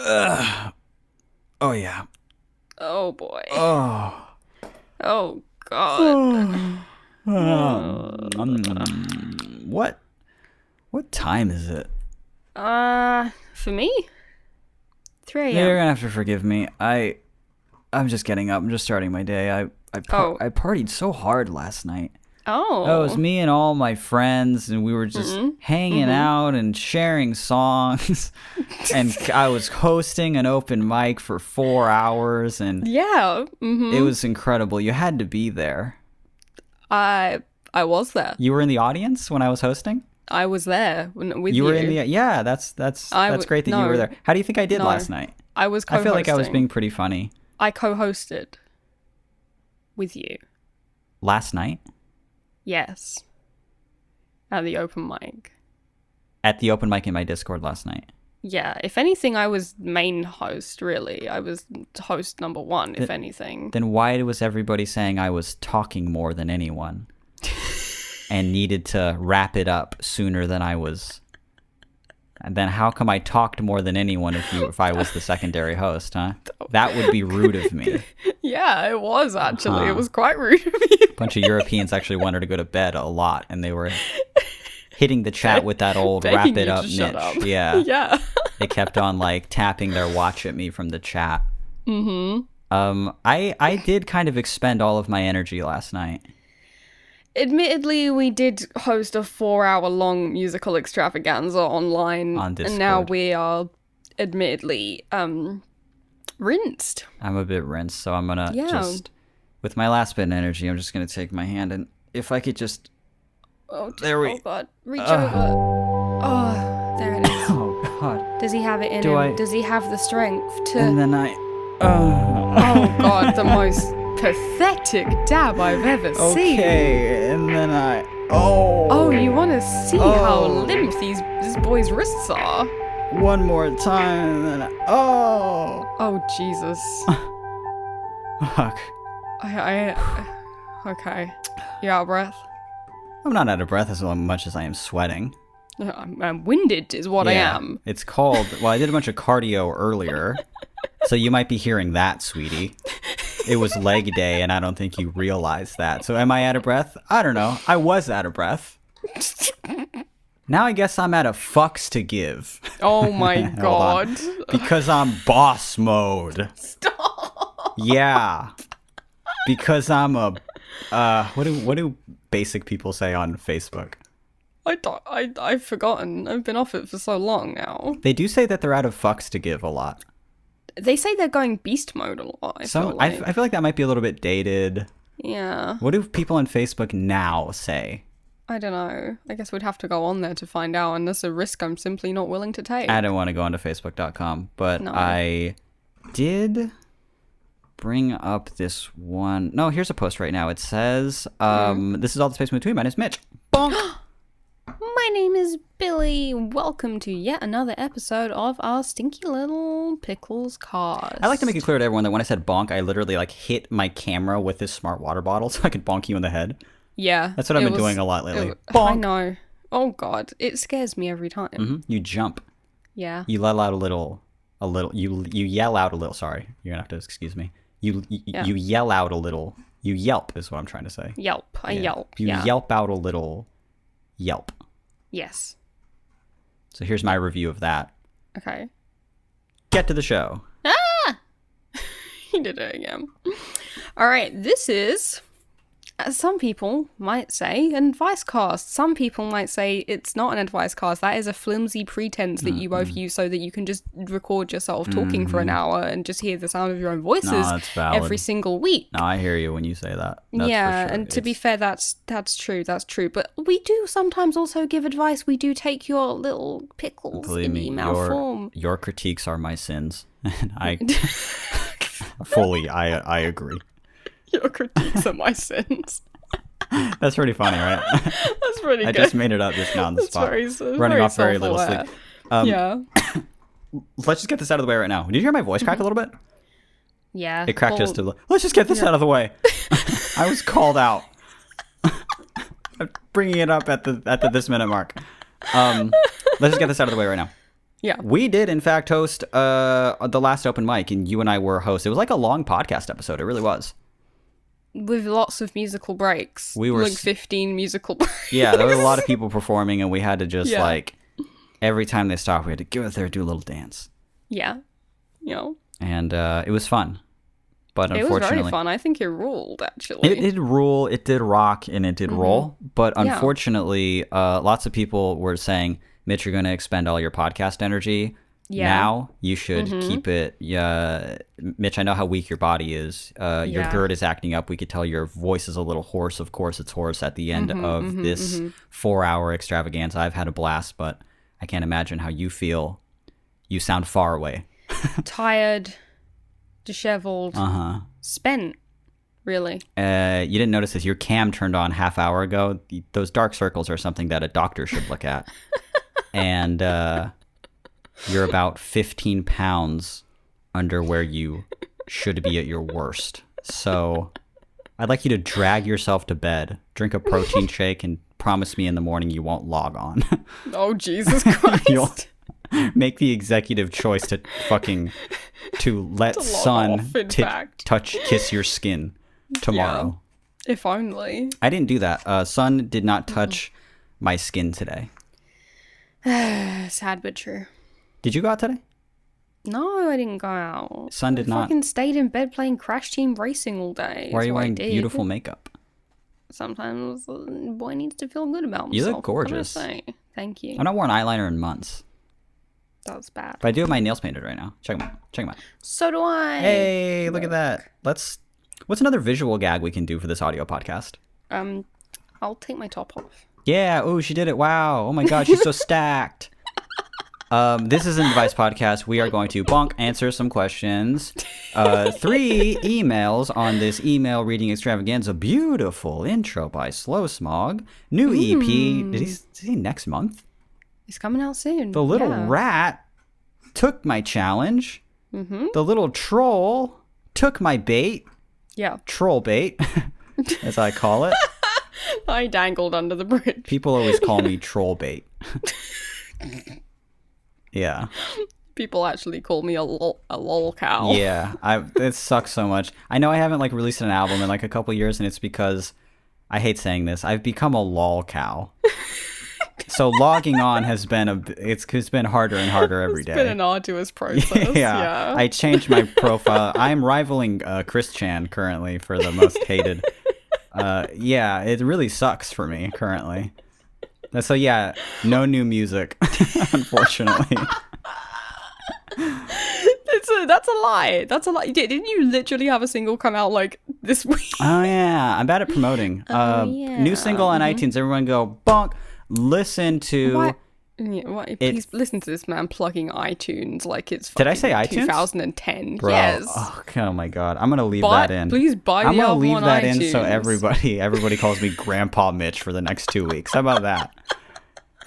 Oh, yeah. Oh boy. Oh. Oh god. What time is it? For me? 3 You're a.m. gonna have to forgive me. I'm just getting up. I'm just starting my day. I partied so hard last night. Oh, it was Oh. me and all my friends, and we were just hanging out and sharing songs. And I was hosting an open mic for 4 hours, and Yeah. it was incredible. You had to be there. I was there. You were in the audience when I was hosting? I was there with you. You were in the yeah. That's great that you were there. How do you think I did last night? I was co-hosting. I feel like I was being pretty funny. I co-hosted with you. Last night? Yes. At the open mic. At the open mic in my Discord last night. Yeah, if anything, I was main host, really. I was host number one, if anything. Then why was everybody saying I was talking more than anyone and needed to wrap it up sooner than I was? And then how come I talked more than anyone if I was the secondary host, huh? That would be rude of me. Yeah, it was actually. It was quite rude of you. A bunch of Europeans actually wanted to go to bed a lot, and they were hitting the chat with that old wrap it up niche. Yeah. Yeah. They kept on like tapping their watch at me from the chat. I did kind of expend all of my energy last night. Admittedly, we did host a 4-hour-long musical extravaganza online. On Discord. And now we are admittedly rinsed. I'm a bit rinsed, so I'm gonna just, with my last bit of energy, I'm just gonna take my hand, and if I could just... Oh God, reach over. Oh, there it is. Oh God. Does he have it in him? Does he have the strength to... And then I... Oh God, the most pathetic dab I've ever seen. Okay, and then I... Oh, you want to see how limp this boy's wrists are? One more time, and then I... Oh, Jesus. Fuck. Okay. You out of breath? I'm not out of breath as much as I am sweating. I'm winded is what I am. It's called... Well, I did a bunch of cardio earlier, so you might be hearing that, sweetie. It was leg day, and I don't think you realized that. So am I out of breath? I don't know. I was out of breath. Now I guess I'm out of fucks to give. Oh my God. Because I'm boss mode. Stop. Yeah. Because I'm a... what do basic people say on Facebook? I've forgotten. I've been off it for so long now. They do say that they're out of fucks to give a lot. They say they're going beast mode a lot. I feel like that might be a little bit dated. Yeah. What do people on Facebook now say? I don't know. I guess we'd have to go on there to find out, and that's a risk I'm simply not willing to take. I don't want to go onto Facebook.com, but no. I did bring up this one. No, here's a post right now. It says, this is all the space in between. My name's Mitch. Bonk. My name is Billy. Welcome to yet another episode of our Stinky Little Pickles cast. I like to make it clear to everyone that when I said bonk, I literally like hit my camera with this smart water bottle so I could bonk you in the head. Yeah. That's what I've been doing a lot lately. Bonk. I know. Oh God, it scares me every time. Mm-hmm. You jump. Yeah. You let out a little. You yell out a little. Sorry, you're gonna have to excuse me. You yell out a little. You yelp is what I'm trying to say. Yelp. I yelp. You yelp out a little. Yelp. Yes. So here's my review of that. Okay. Get to the show. Ah! He did it again. All right, this is, as some people might say, an advice cast. Some people might say it's not an advice cast. That is a flimsy pretense that you both use so that you can just record yourself talking for an hour and just hear the sound of your own voices every single week. No, I hear you when you say that. That's yeah, for sure. And to be fair, that's true. That's true. But we do sometimes also give advice. We do take your little pickles in email form. Your critiques are my sins. And I fully, I agree. Your critiques are my sins. That's pretty funny, right? That's pretty good. I just made it up just now on the spot. Running off very little sleep. Yeah. Let's just get this out of the way right now. Did you hear my voice crack a little bit? Yeah. It cracked just a little. Let's just get this out of the way. I was called out. I'm bringing it up at the this minute mark. Let's just get this out of the way right now. Yeah. We did, in fact, host the last open mic, and you and I were hosts. It was like a long podcast episode. It really was. With lots of musical breaks. We were like 15 musical breaks. Yeah, there were a lot of people performing, and we had to just, Yeah. like, every time they stopped, we had to go out there and do a little dance. Yeah. You know. And it was fun. But It was unfortunately... very fun. I think it ruled, actually. It did rule, it did rock, and it did roll. But unfortunately, lots of people were saying, Mitch, you're going to expend all your podcast energy. Yeah. Now you should keep it. Mitch, I know how weak your body is. Your GERD is acting up. We could tell your voice is a little hoarse. Of course, it's hoarse at the end of this 4-hour extravaganza. I've had a blast, but I can't imagine how you feel. You sound far away. Tired, disheveled, spent, really. You didn't notice this. Your cam turned on half hour ago. Those dark circles are something that a doctor should look at. And you're about 15 pounds under where you should be at your worst. So I'd like you to drag yourself to bed, drink a protein shake, and promise me in the morning you won't log on. Oh, Jesus Christ. You'll make the executive choice to let sun kiss your skin tomorrow. Yeah, if only. I didn't do that. Sun did not touch my skin today. Sad but true. Did you go out today? No, I didn't go out. Sun did not. I fucking stayed in bed playing Crash Team Racing all day. Why are you wearing beautiful makeup? Sometimes a boy needs to feel good about himself. You look gorgeous. What can I say? Thank you. I've not worn eyeliner in months. That's bad. But I do have my nails painted right now. Check them out. Check them out. So do I. Hey, look at that. What's another visual gag we can do for this audio podcast? I'll take my top off. Yeah. Oh, she did it. Wow. Oh my God, she's so stacked. This is an advice podcast. We are going to bonk answer some questions. 3 emails on this email reading extravaganza. Beautiful intro by Slow Smog. New EP. Did he say next month? It's coming out soon. The little rat took my challenge. The little troll took my bait. Yeah. Troll bait, as I call it. I dangled under the bridge. People always call me troll bait. Yeah. People actually call me a lol cow. Yeah, it sucks so much. I know I haven't released an album in a couple years, and it's because I hate saying this. I've become a lol cow. So logging on has been it's been harder and harder every day. It's been an arduous process. Yeah. I changed my profile. I'm rivaling Chris Chan currently for the most hated. Yeah, it really sucks for me currently. So yeah, no new music, unfortunately. That's a lie. That's a lie. Didn't you literally have a single come out this week? Oh yeah, I'm bad at promoting. New single on iTunes. Everyone go bonk. Listen to. What? Yeah, please listen to this man plugging iTunes like it's. Did I say iTunes? 2010. Bro. Yes. Oh my God, I'm gonna leave that in. Please buy the album on iTunes. I'm gonna leave that in so everybody calls me Grandpa Mitch for the next 2 weeks. How about that?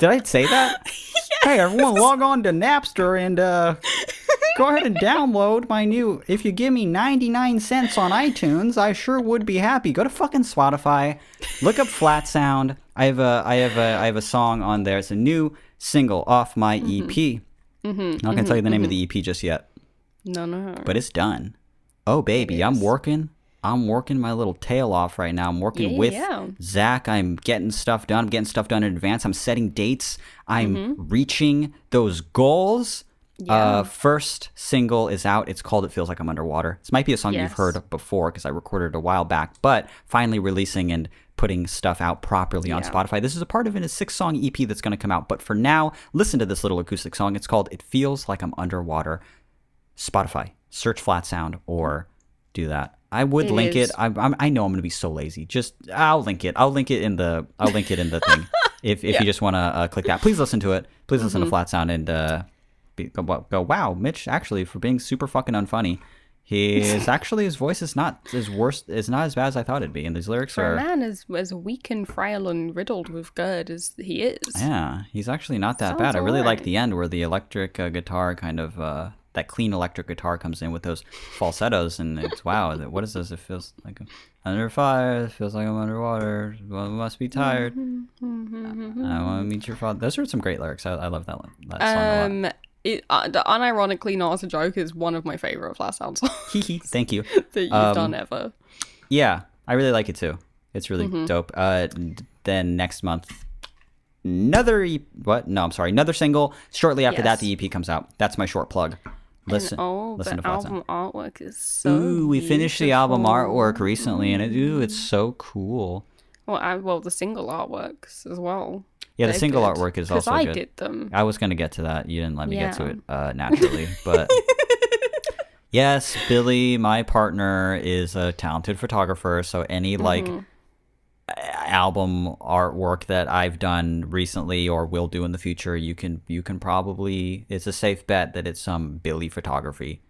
Did I say that? Yes. Hey, everyone, log on to Napster and go ahead and download my new. If you give me 99 cents on iTunes, I sure would be happy. Go to fucking Spotify, look up Flat Sound. I have a song on there. It's a new single off my EP. I'm not gonna tell you the name of the EP just yet. No. But it's done. Oh baby, I'm working my little tail off right now. I'm working with Zach. I'm getting stuff done. I'm getting stuff done in advance. I'm setting dates. I'm reaching those goals. Yeah. First single is out. It's called It Feels Like I'm Underwater. This might be a song you've heard before because I recorded it a while back, but finally releasing and putting stuff out properly on Spotify. This is a part of a 6-song EP that's going to come out. But for now, listen to this little acoustic song. It's called It Feels Like I'm Underwater. Spotify. Search Flat Sound or do that. I would link it. I know I'm going to be so lazy. I'll link it. I'll link it in the thing. If you just want to click that. Please listen to it. Please listen to Flat Sound and go, wow, Mitch, actually, for being super fucking unfunny, his voice is not as bad as I thought it'd be, and these lyrics for a man as weak and frail and riddled with GERD as he is. Yeah, he's actually not that bad. I really like the end where the electric guitar kind of that clean electric guitar comes in with those falsettos, and it's wow. What is this? It feels like I'm under fire. It feels like I'm underwater. Well, must be tired. I want to meet your father. Those are some great lyrics. I love that song a lot. the unironically not as a joke is one of my favorite Flat Sound songs Thank you. that you've done ever. Yeah, I really like it too. It's really dope. Then next month, another single. Shortly after that, the EP comes out. That's my short plug. Listen the to Flat Sound. album artwork is so Ooh, we finished the album beautiful. artwork recently, and it's so cool. Well, the single artworks as well. Yeah, the They're single good. artwork is 'Cause also I good. did them. I was going to get to that. You didn't let me get to Yeah. it naturally. But yes, Billy, my partner, is a talented photographer. So any album artwork that I've done recently or will do in the future, you can probably, it's a safe bet that it's some Billy photography.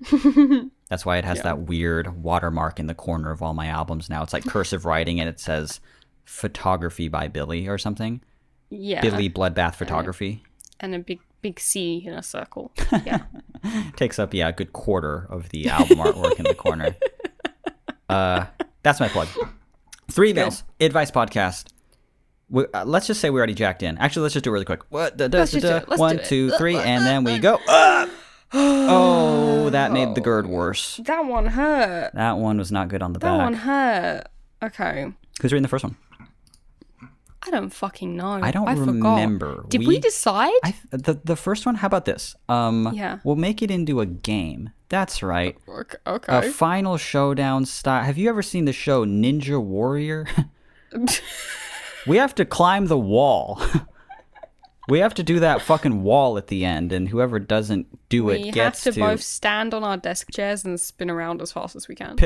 That's why it has that weird watermark in the corner of all my albums now. It's like cursive writing and it says photography by Billy or something. Yeah. Billy Bloodbath Photography. And a big C in a circle. Yeah. Takes up a good quarter of the album artwork in the corner. That's my plug. 3 emails. Advice podcast. Let's just say we already jacked in. Actually, let's just do it really quick. Let's just do it. Let's 1, do it. 2, 3, and then we go. Oh, that made the GERD worse. That one hurt. That one was not good on the back. That one hurt. Okay. Who's reading the first one? I don't fucking know. I don't forgot. remember. Did we decide? The first one? How about this? Yeah. We'll make it into a game. That's right. Okay. A final showdown style. Have you ever seen the show Ninja Warrior? We have to climb the wall. We have to do that fucking wall at the end, and whoever doesn't do it gets to. We have to both stand on our desk chairs and spin around as fast as we can.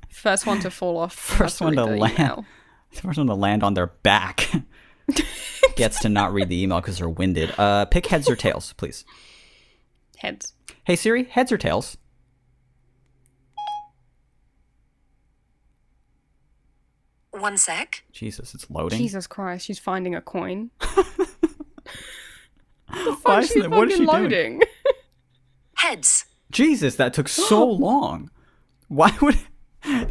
First one to fall off. First one to land. The first one to land on their back gets to not read the email because they're winded. Pick heads or tails, please. Heads. Hey Siri, heads or tails? One sec. Jesus, it's loading. Jesus Christ, she's finding a coin. Why isn't it? What is she loading? doing? Heads. Jesus, that took so long. Why would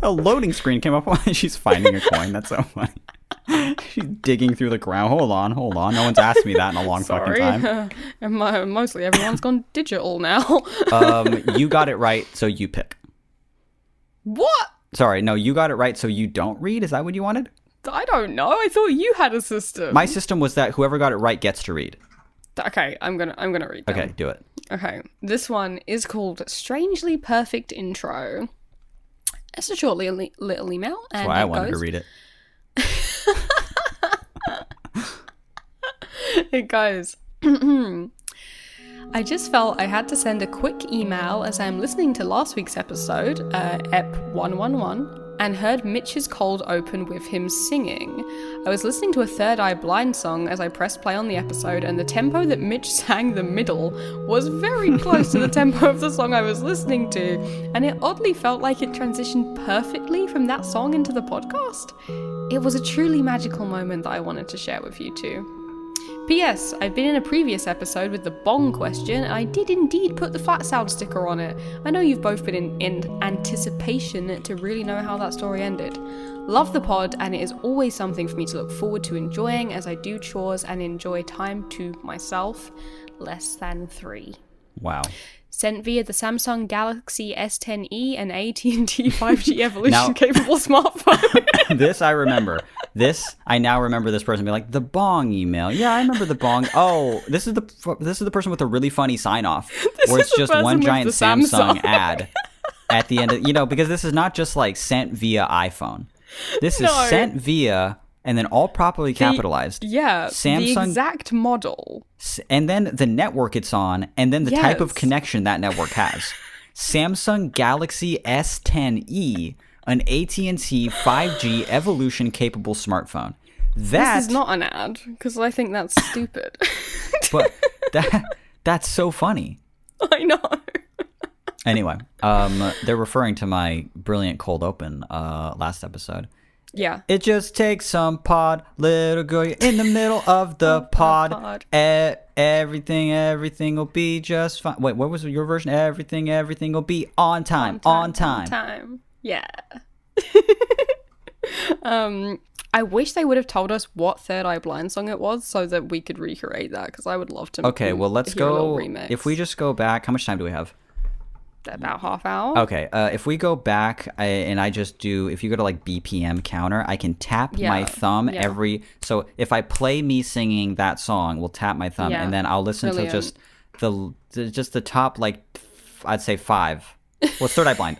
a loading screen came up while she's finding a coin? That's so funny. She's digging through the ground. Hold on. No one's asked me that in a long fucking time. Mostly everyone's gone digital now. You got it right, so you pick. What? Sorry, no, you got it right, so you don't read? Is that what you wanted? I don't know. I thought you had a system. My system was that whoever got it right gets to read. Okay, I'm gonna read them. Okay, do it. Okay, this one is called Strangely Perfect Intro. It's a short little email. That's why I wanted to read it. It goes, I just felt I had to send a quick email as I'm listening to last week's episode, Ep 111, and heard Mitch's cold open with him singing. I was listening to a Third Eye Blind song as I pressed play on the episode, and the tempo that Mitch sang the middle was very close to the tempo of the song I was listening to, and it oddly felt like it transitioned perfectly from that song into the podcast. It was a truly magical moment that I wanted to share with you two. P.S. I've been in a previous episode with the bonk question, and I did indeed put the Flat Sound sticker on it. I know you've both been in anticipation to really know how that story ended. Love the pod, and it is always something for me to look forward to enjoying as I do chores and enjoy time to myself. Less than 3. Wow. Sent via the Samsung Galaxy S10e and AT&T 5G evolution-capable smartphone. This I remember. I now remember this person being like, the bong email. Yeah, I remember the bong. Oh, this is the person with a really funny sign-off where it's just one giant Samsung ad at the end of, because this is not just like sent via iPhone. This is sent via, and then all properly capitalized. Yeah, Samsung, the exact model. And then the network it's on, and then the type of connection that network has. Samsung Galaxy S10e, an AT&T 5G evolution-capable smartphone. This is not an ad, because I think that's stupid. But that's so funny. I know. Anyway, they're referring to my brilliant cold open last episode. Yeah. It just takes some pod, little girl, you're in the middle of the pod. Everything will be just fine. Wait, what was your version? Everything will be on time. Yeah. I wish they would have told us what Third Eye Blind song it was so that we could recreate that, because I would love to. Okay, well, let's hear a little go. remix. If we just go back, how much time do we have? About half hour. Okay, if we go back and I just do, if you go to like BPM counter, I can tap my thumb every. So if I play me singing that song, we'll tap my thumb, and then I'll listen to just the top, like, I'd say 5. Well, Third Eye Blind,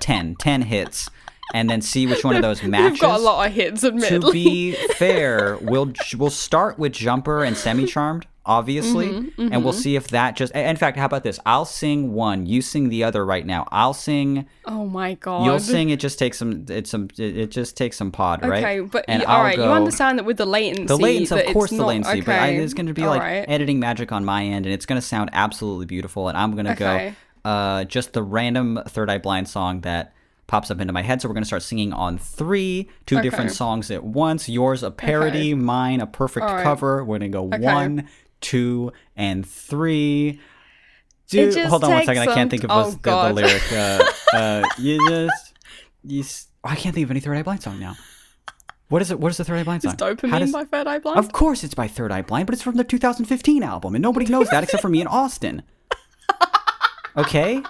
10 hits. And then see which one of those matches. You've got a lot of hits, admittedly. To be fair, we'll start with Jumper and Semi-Charmed, obviously, and we'll see if that just. In fact, how about this? I'll sing one, you sing the other right now. I'll sing. Oh my god! You'll sing. It just takes some. It just takes some pod, right? Okay, but and all right, you understand that with the latency. The latency, of course, the not, latency, okay. but it's going to be editing magic on my end, and it's going to sound absolutely beautiful, and I'm going to go just the random Third Eye Blind song that pops up into my head. So we're going to start singing on 3, 2 different songs at once. Yours a parody, mine a perfect cover. We're going to go 1, 2, and 3. Hold on one second. I can't think of the lyric. I can't think of any Third Eye Blind song now. What is it? What is the Third Eye Blind song? Is Dopamine by Third Eye Blind? Of course it's by Third Eye Blind, but it's from the 2015 album, and nobody knows that except for me and Austin. Okay?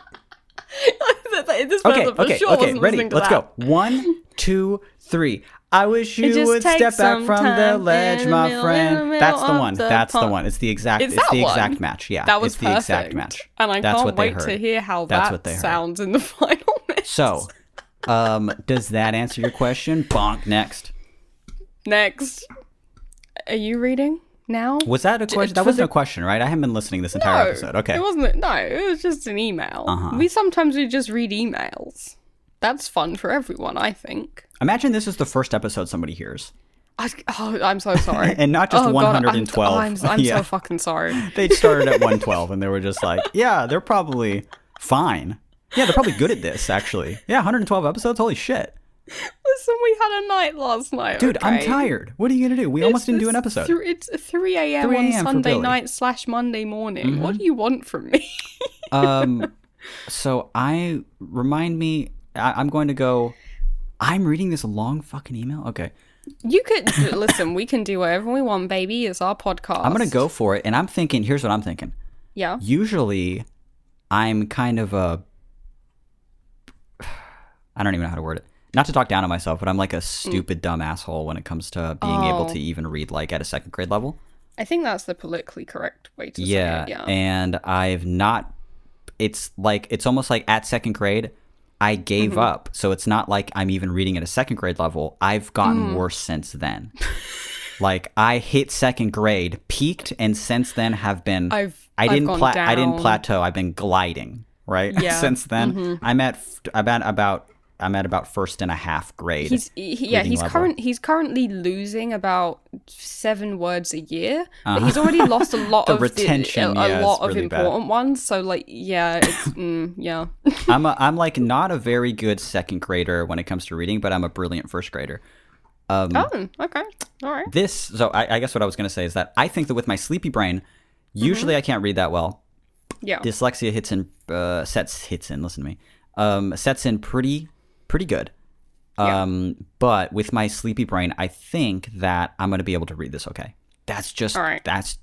Okay, ready. Let's go. 1, 2, 3. I wish you would step back from the ledge, my friend. That's the one. That's the one. It's the exact match. Yeah, that was it's the exact match. And I can't wait to hear how that sounds in the final mix. So, does that answer your question? Bonk. Next. Are you reading now? Was that a question? That wasn't a question, right? I haven't been listening this entire episode. Okay. It wasn't. No, it was just an email. We sometimes just read emails. That's fun for everyone, I think. Imagine this is the first episode somebody hears. I'm so sorry. And not just 112. I'm so fucking sorry. They started at 112 and they were just like, yeah, they're probably fine. Yeah, they're probably good at this, actually. Yeah, 112 episodes? Holy shit. Listen, we had a night last night. Dude, okay? I'm tired. What are you going to do? We almost didn't do an episode. It's 3 a.m. on Sunday night / Monday morning. What do you want from me? So remind me, I'm going to go, I'm reading this long fucking email? Okay. You could, listen, we can do whatever we want, baby. It's our podcast. I'm going to go for it. And I'm thinking, here's what I'm thinking. Yeah. Usually, I'm kind of I don't even know how to word it. Not to talk down on myself, but I'm like a stupid, dumb asshole when it comes to being able to even read like at a second grade level. I think that's the politically correct way to say it. Yeah. And I've not, it's almost like at second grade, I gave up. So it's not like I'm even reading at a second grade level. I've gotten worse since then. Like I hit second grade, peaked, and since then have been, I didn't plateau. I've been gliding, right? Yeah. Since then, I'm at about first and a half grade. He's currently losing about 7 words a year, but he's already lost a lot of retention. A lot of really important bad. Ones. So like, yeah, it's yeah. I'm like not a very good second grader when it comes to reading, but I'm a brilliant first grader. Okay, all right. So I guess what I was going to say is that I think that with my sleepy brain, usually I can't read that well. Yeah. Dyslexia sets in pretty good. But with my sleepy brain, I think that I'm going to be able to read this okay. That's just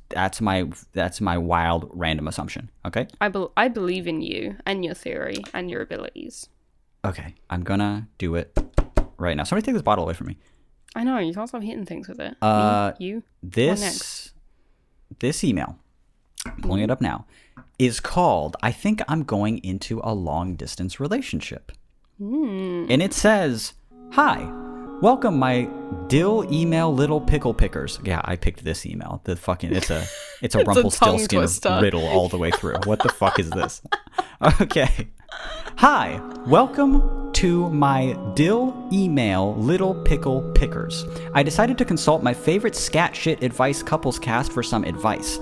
that's my wild random assumption, okay? I believe in you and your theory and your abilities. Okay, I'm going to do it right now. Somebody take this bottle away from me. I know, you can't stop hitting things with it. You? This email, I'm pulling it up now, is called I think I'm going into a long distance relationship. And it says, "Hi, welcome my dill email little pickle pickers." Yeah, I picked this email. It's a Rumpelstiltskin riddle all the way through. What the fuck is this? Okay. "Hi, welcome to my dill email little pickle pickers. I decided to consult my favorite scat shit advice couples cast for some advice.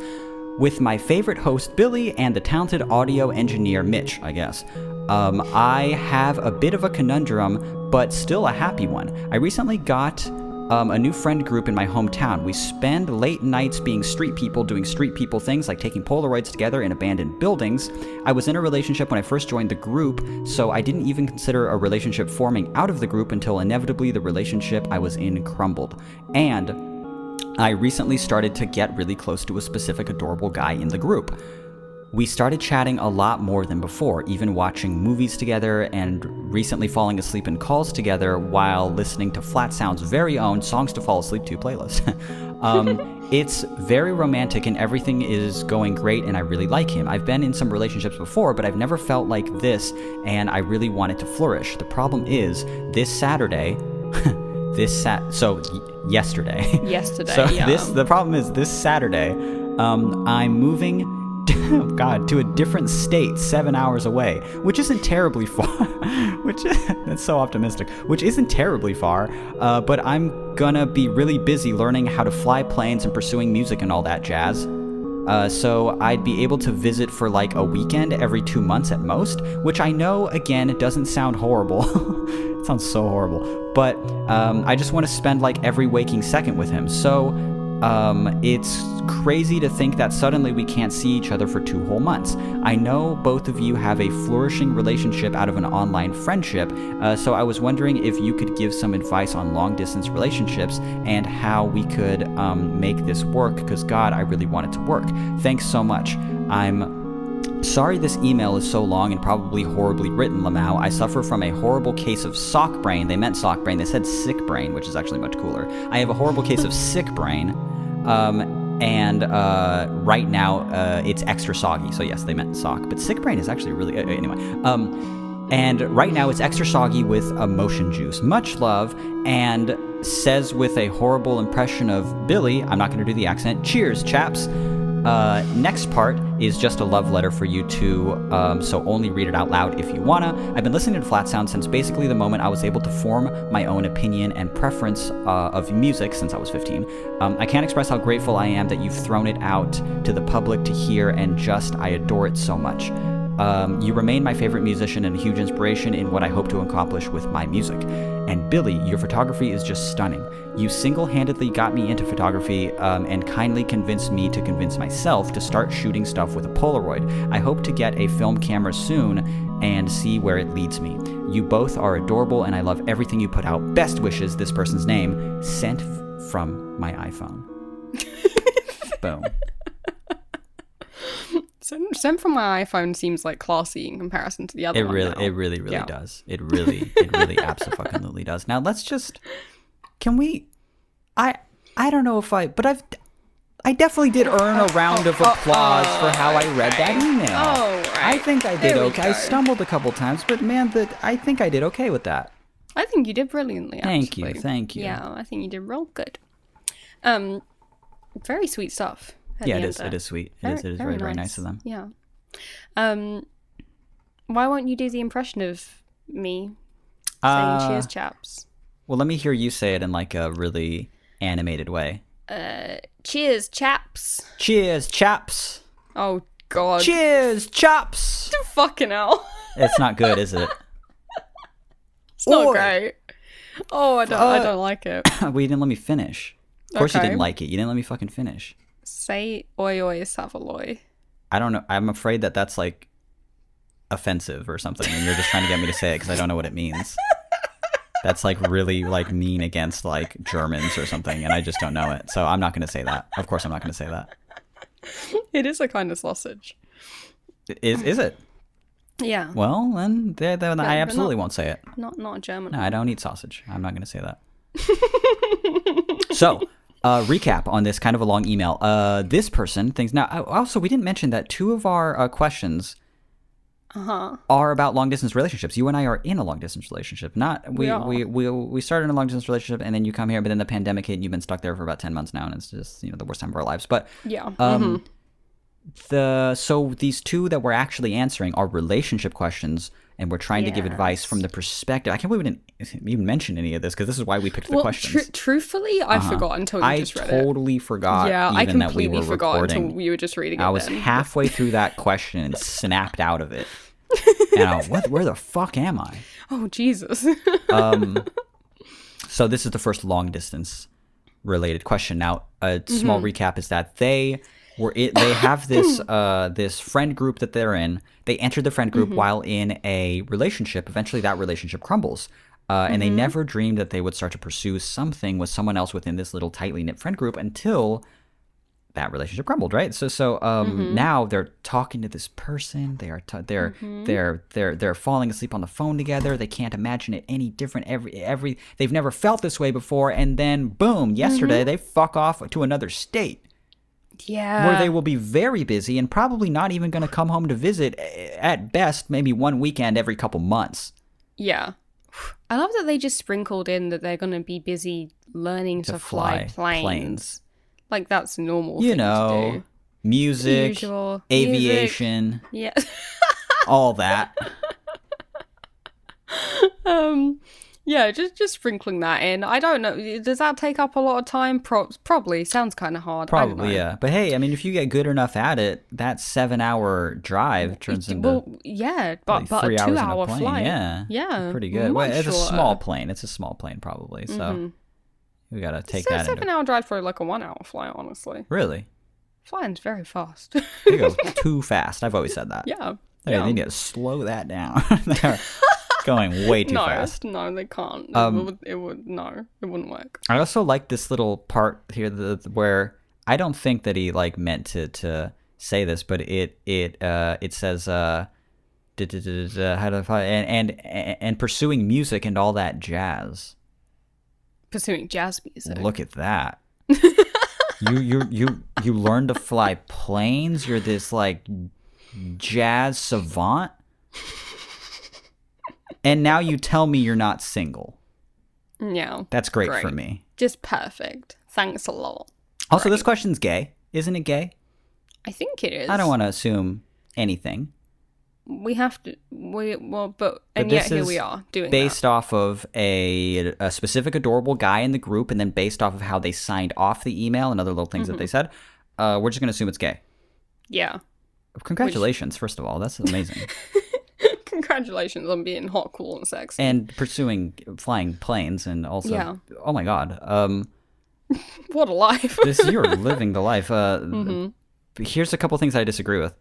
With my favorite host Billy and the talented audio engineer Mitch, I guess. I have a bit of a conundrum, but still a happy one. I recently got a new friend group in my hometown. We spend late nights being street people, doing street people things like taking Polaroids together in abandoned buildings. I was in a relationship when I first joined the group, so I didn't even consider a relationship forming out of the group until inevitably the relationship I was in crumbled. And I recently started to get really close to a specific adorable guy in the group. We started chatting a lot more than before, even watching movies together and recently falling asleep in calls together while listening to Flat Sound's very own Songs to Fall Asleep To playlist. It's very romantic and everything is going great and I really like him. I've been in some relationships before, but I've never felt like this and I really want it to flourish. The problem is, this Saturday... yesterday. Yesterday, yeah. The problem is, this Saturday, I'm moving... oh God, to a different state 7 hours away, which isn't terribly far, that's so optimistic, which isn't terribly far, but I'm gonna be really busy learning how to fly planes and pursuing music and all that jazz. So I'd be able to visit for like a weekend every 2 months at most, which I know, again, it doesn't sound horrible. It sounds so horrible, but I just want to spend like every waking second with him. So it's crazy to think that suddenly we can't see each other for 2 whole months. I know both of you have a flourishing relationship out of an online friendship, so I was wondering if you could give some advice on long-distance relationships and how we could make this work, because God, I really want it to work. Thanks so much. I'm sorry this email is so long and probably horribly written, Lamau. I suffer from a horrible case of sock brain. They meant sock brain. They said sick brain, which is actually much cooler. I have a horrible case of sick brain. And right now it's extra soggy. So yes, they meant sock, but sick brain is actually really anyway. And right now it's extra soggy with emotion juice. Much love, and says with a horrible impression of Billy. I'm not going to do the accent. Cheers, chaps. Next part is just a love letter for you two, so only read it out loud if you wanna. I've been listening to Flat Sound since basically the moment I was able to form my own opinion and preference of music since I was 15. I can't express how grateful I am that you've thrown it out to the public to hear, and I adore it so much. You remain my favorite musician and a huge inspiration in what I hope to accomplish with my music. And Billy, your photography is just stunning. You single-handedly got me into photography and kindly convinced me to convince myself to start shooting stuff with a Polaroid. I hope to get a film camera soon and see where it leads me. You both are adorable and I love everything you put out. Best wishes, this person's name, sent from my iPhone. Boom. Sent from my iPhone seems like classy in comparison to the other one. It really does. It really abso-fucking-lutely does. Now let's just, can we? I don't know if I definitely did earn a round of applause for how I read that email. Oh, right. I think I did There we okay. go. I stumbled a couple times, but man, I think I did okay with that. I think you did brilliantly. Thank you, actually. thank you. Yeah, I think you did real good. Very sweet stuff. Yeah, it is. It is sweet. It is very, very nice of them. Yeah. Why won't you do the impression of me saying cheers, chaps? Well, let me hear you say it in like a really animated way. Cheers, chaps. Cheers, chaps. Oh, God. Cheers, chaps. Fucking hell. It's not good, is it? It's not Oi. great. Oh, I don't like it. Well, you didn't let me finish. Of course you Okay. didn't like it. You didn't let me fucking finish. Say oi oi savaloy. I don't know. I'm afraid that that's like offensive or something, and you're just trying to get me to say it because I don't know what it means. That's like really like mean against like Germans or something, and I just don't know it. So I'm not going to say that. Of course I'm not going to say that. It is a kind of sausage. Is it? Yeah. Well, then I absolutely won't say it. Not a German. No, I don't eat sausage. I'm not going to say that. So, recap on this kind of a long email. This person thinks now. Also, we didn't mention that 2 of our questions are about long distance relationships. You and I are in a long distance relationship. We started in a long distance relationship, and then you come here, but then the pandemic hit, and you've been stuck there for about 10 months now, and it's just the worst time of our lives. But Yeah. so these 2 that we're actually answering are relationship questions, and we're trying to give advice from the perspective. I can't believe we didn't even mention any of this because this is why we picked the questions. Truthfully, I forgot until you just read it. I totally forgot. Yeah, I even that we completely were forgot recording. until you were just reading it. I was then. halfway through that question and snapped out of it. And where the fuck am I? Oh, Jesus. So this is the first long distance related question. Now, a small recap is that they have this this friend group that they're in. They entered the friend group while in a relationship. Eventually, that relationship crumbles. And they never dreamed that they would start to pursue something with someone else within this little tightly knit friend group until that relationship crumbled, right? So now they're talking to this person. They are they're falling asleep on the phone together. They can't imagine it any different. They've never felt this way before, and then boom, yesterday they fuck off to another state. Yeah. Where they will be very busy and probably not even going to come home to visit. At best, maybe one weekend every couple months. Yeah. I love that they just sprinkled in that they're going to be busy learning to fly planes. Like, that's a normal thing to do. Music, Usual. aviation, Yeah. all that. Yeah, just sprinkling that in. I don't know. Does that take up a lot of time? Probably. Sounds kind of hard. I don't know. Probably, yeah. But hey, I mean, if you get good enough at it, that 7-hour drive turns into Well, yeah, but like a 3 hours in a 2-hour plane. flight. Yeah, Yeah, pretty good. Well, much it's a shorter. small plane. It's a small plane, probably. So we gotta take So a that into 7-hour drive for like a 1-hour flight, honestly. Really. Flying's very fast. They go too fast. I've always said that. Yeah. They need to slow that down. They're going way too fast. No, they can't. It wouldn't work. I also like this little part here where I don't think that he like meant to say this, but it says how to and pursuing music and all that jazz. Pursuing jazz music. Look at that. You learn to fly planes. You're this like jazz savant. And now you tell me you're not single. Yeah. That's great for me. Just perfect. Thanks a lot. Also, this question's gay. Isn't it gay? I think it is. I don't want to assume anything. We have to. But But yet this here is we are doing based off of a specific adorable guy in the group, and then based off of how they signed off the email and other little things that they said. We're just going to assume it's gay. that. Yeah. Congratulations, first of all. That's amazing. Congratulations on being hot, cool, and sexy. And flying planes, and also, Yeah. oh my god, What a life. you're living the life. Here's a couple things I disagree with.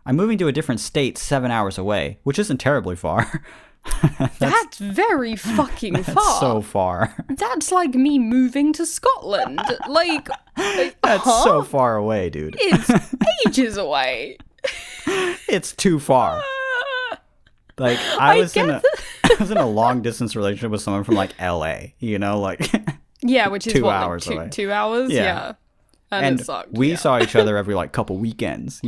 I'm moving to a different state 7 hours away, which isn't terribly far. That's very fucking far. So far. That's like me moving to Scotland. Like, That's so far away, dude. it's ages away. It's too far. Like I was in a long distance relationship with someone from like LA, like Yeah, which is 2 what, hours like away. 2 hours? Yeah. Yeah. And it sucked. we yeah. saw each other every like couple weekends,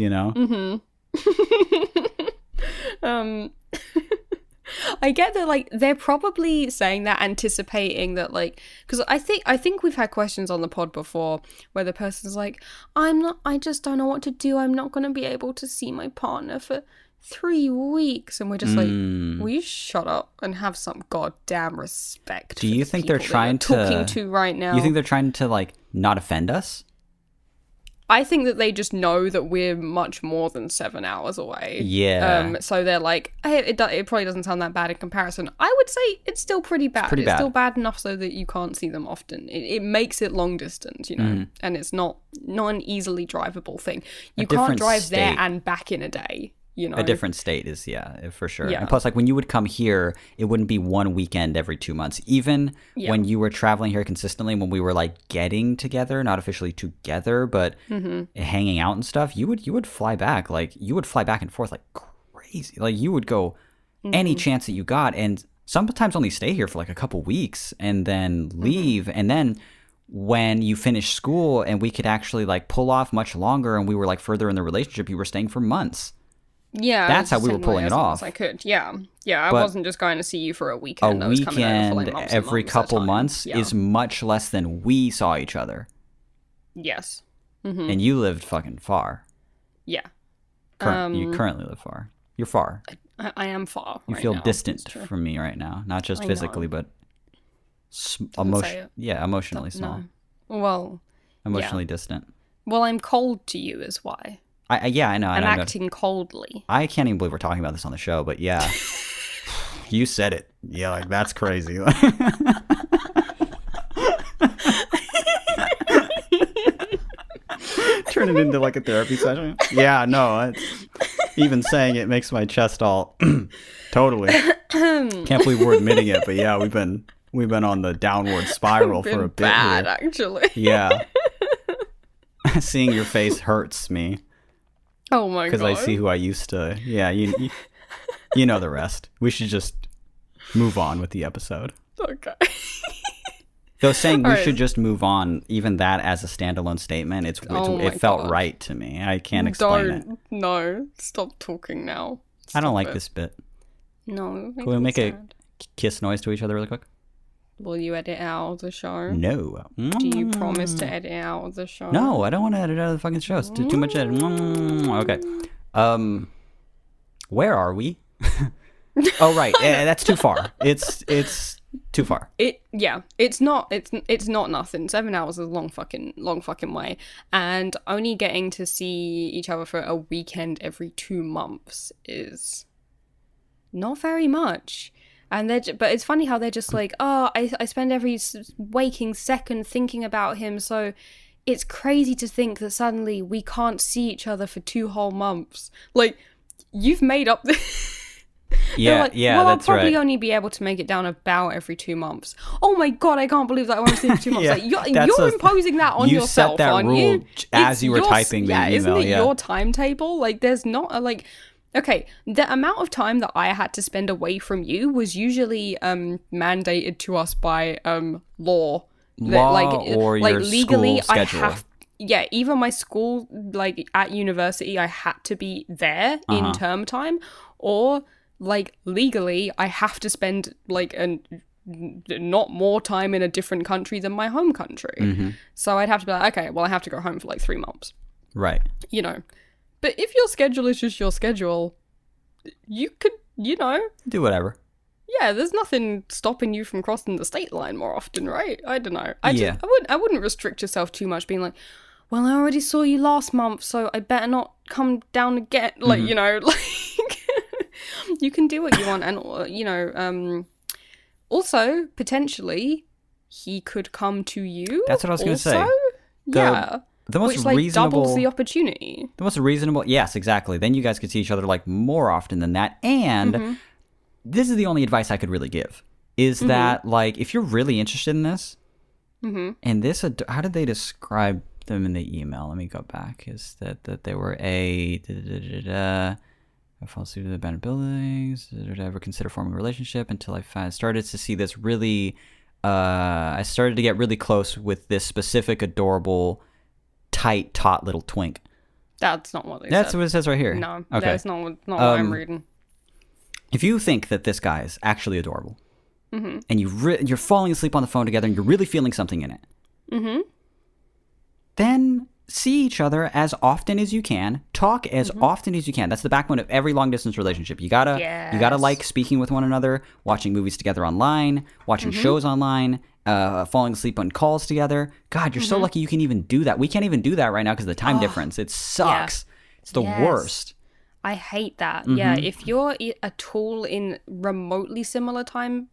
I get that, like, they're probably saying that anticipating that, like, because I think we've had questions on the pod before where the person's like, I just don't know what to do. I'm not going to be able to see my partner for 3 weeks. And we're just like, will you shut up and have some goddamn respect? Do you think they're trying to talking to right now? You think they're trying to like not offend us? I think that they just know that we're much more than 7 hours away. Yeah. So they're like, hey, it probably doesn't sound that bad in comparison. I would say it's still pretty bad. It's still bad enough so that you can't see them often. It makes it long distance, and it's not an easily drivable thing. You can't drive there and back in a day. A different state is, for sure. Yeah. And plus, like, when you would come here, it wouldn't be one weekend every 2 months. Even when you were traveling here consistently, when we were, like, getting together, not officially together, but hanging out and stuff, you would fly back. Like, you would fly back and forth like crazy. Like, you would go any chance that you got, and sometimes only stay here for, like, a couple weeks and then leave. And then when you finish school and we could actually, like, pull off much longer and we were, like, further in the relationship, you were staying for months. Yeah, that's how we were pulling it off. I could, yeah. I wasn't just going to see you for a weekend. I was coming over for like months and every months couple at a time. months is much less than we saw each other. Yes. And you lived fucking far. Yeah. You currently live far. You're far. I am far. You feel distant from me right now, not just physically, but emotionally small. No. Well, emotionally distant. Well, I'm cold to you is why. I know. I'm acting coldly. I can't even believe we're talking about this on the show, but yeah. You said it. Yeah, like that's crazy. Turn it into like a therapy session. Yeah, no, even saying it makes my chest all totally. Can't believe we're admitting it, but yeah, we've been on the downward spiral for a bit bad, here. actually. Yeah. Seeing your face hurts me Oh my god. because I see who I used to. Yeah, you know the rest. We should just move on with the episode. Okay. Though saying we Alright. should just move on, even that as a standalone statement, Oh my it felt God. right to me. I can't explain it. No. Stop talking now. I don't Stop like it. this bit. No. Can we make a kiss noise to each other really quick? Will you edit out of the show? No. Do you promise to edit out of the show? No, I don't want to edit out of the fucking show. It's too much edit. Okay. Where are we? Oh, right. That's too far. It's too far. It's not nothing. 7 hours is a long fucking way, and only getting to see each other for a weekend every 2 months is not very much. And but it's funny how they're just like, oh, I spend every waking second thinking about him, so it's crazy to think that suddenly we can't see each other for 2 whole months. Like, you've made up this. Yeah, like, yeah, well, that's I'll probably right. only be able to make it down about every 2 months. Oh my god, I can't believe that I won't see him for 2 months. Yeah, Like, that's you're imposing that on you yourself, set that aren't rule you? as you were typing the email. Isn't it Yeah. your timetable? Like, there's not a, like... Okay, the amount of time that I had to spend away from you was usually mandated to us by law. Law or your legally, school I schedule. have. Yeah, even my school, like at university, I had to be there in term time, or like legally, I have to spend like not more time in a different country than my home country. So I'd have to be like, okay, well, I have to go home for like 3 months. Right. You know. But if your schedule is just your schedule, you could, Do whatever. yeah, there's nothing stopping you from crossing the state line more often, right? I don't know. Yeah. I wouldn't restrict yourself too much, being like, well, I already saw you last month, so I better not come down again. Like, like you can do what you want, and also potentially he could come to you. That's what I was gonna say. also. Yeah. The most Which like reasonable doubles the opportunity. The most reasonable, yes, exactly. Then you guys could see each other like more often than that. And this is the only advice I could really give is that like if you're really interested in this, and this, how did they describe them in the email? Let me go back. Is that they were I fall asleep to the abandoned buildings. Ever consider forming a relationship until I started to see this really. I started to get really close with this specific adorable. Tight, taut little twink. That's not what they That's said. what it says right here. No, Okay. that's not what I'm reading. If you think that this guy is actually adorable, and you're falling asleep on the phone together, and you're really feeling something in it, then see each other as often as you can. Talk as often as you can. That's the backbone of every long distance relationship. You gotta Yes. like speaking with one another, watching movies together online, watching shows online. Falling asleep on calls together. God, you're so lucky you can even do that. We can't even do that right now because of the time difference. It sucks. It's the Yes. worst. I hate that. Yeah, if you're a tool in remotely similar time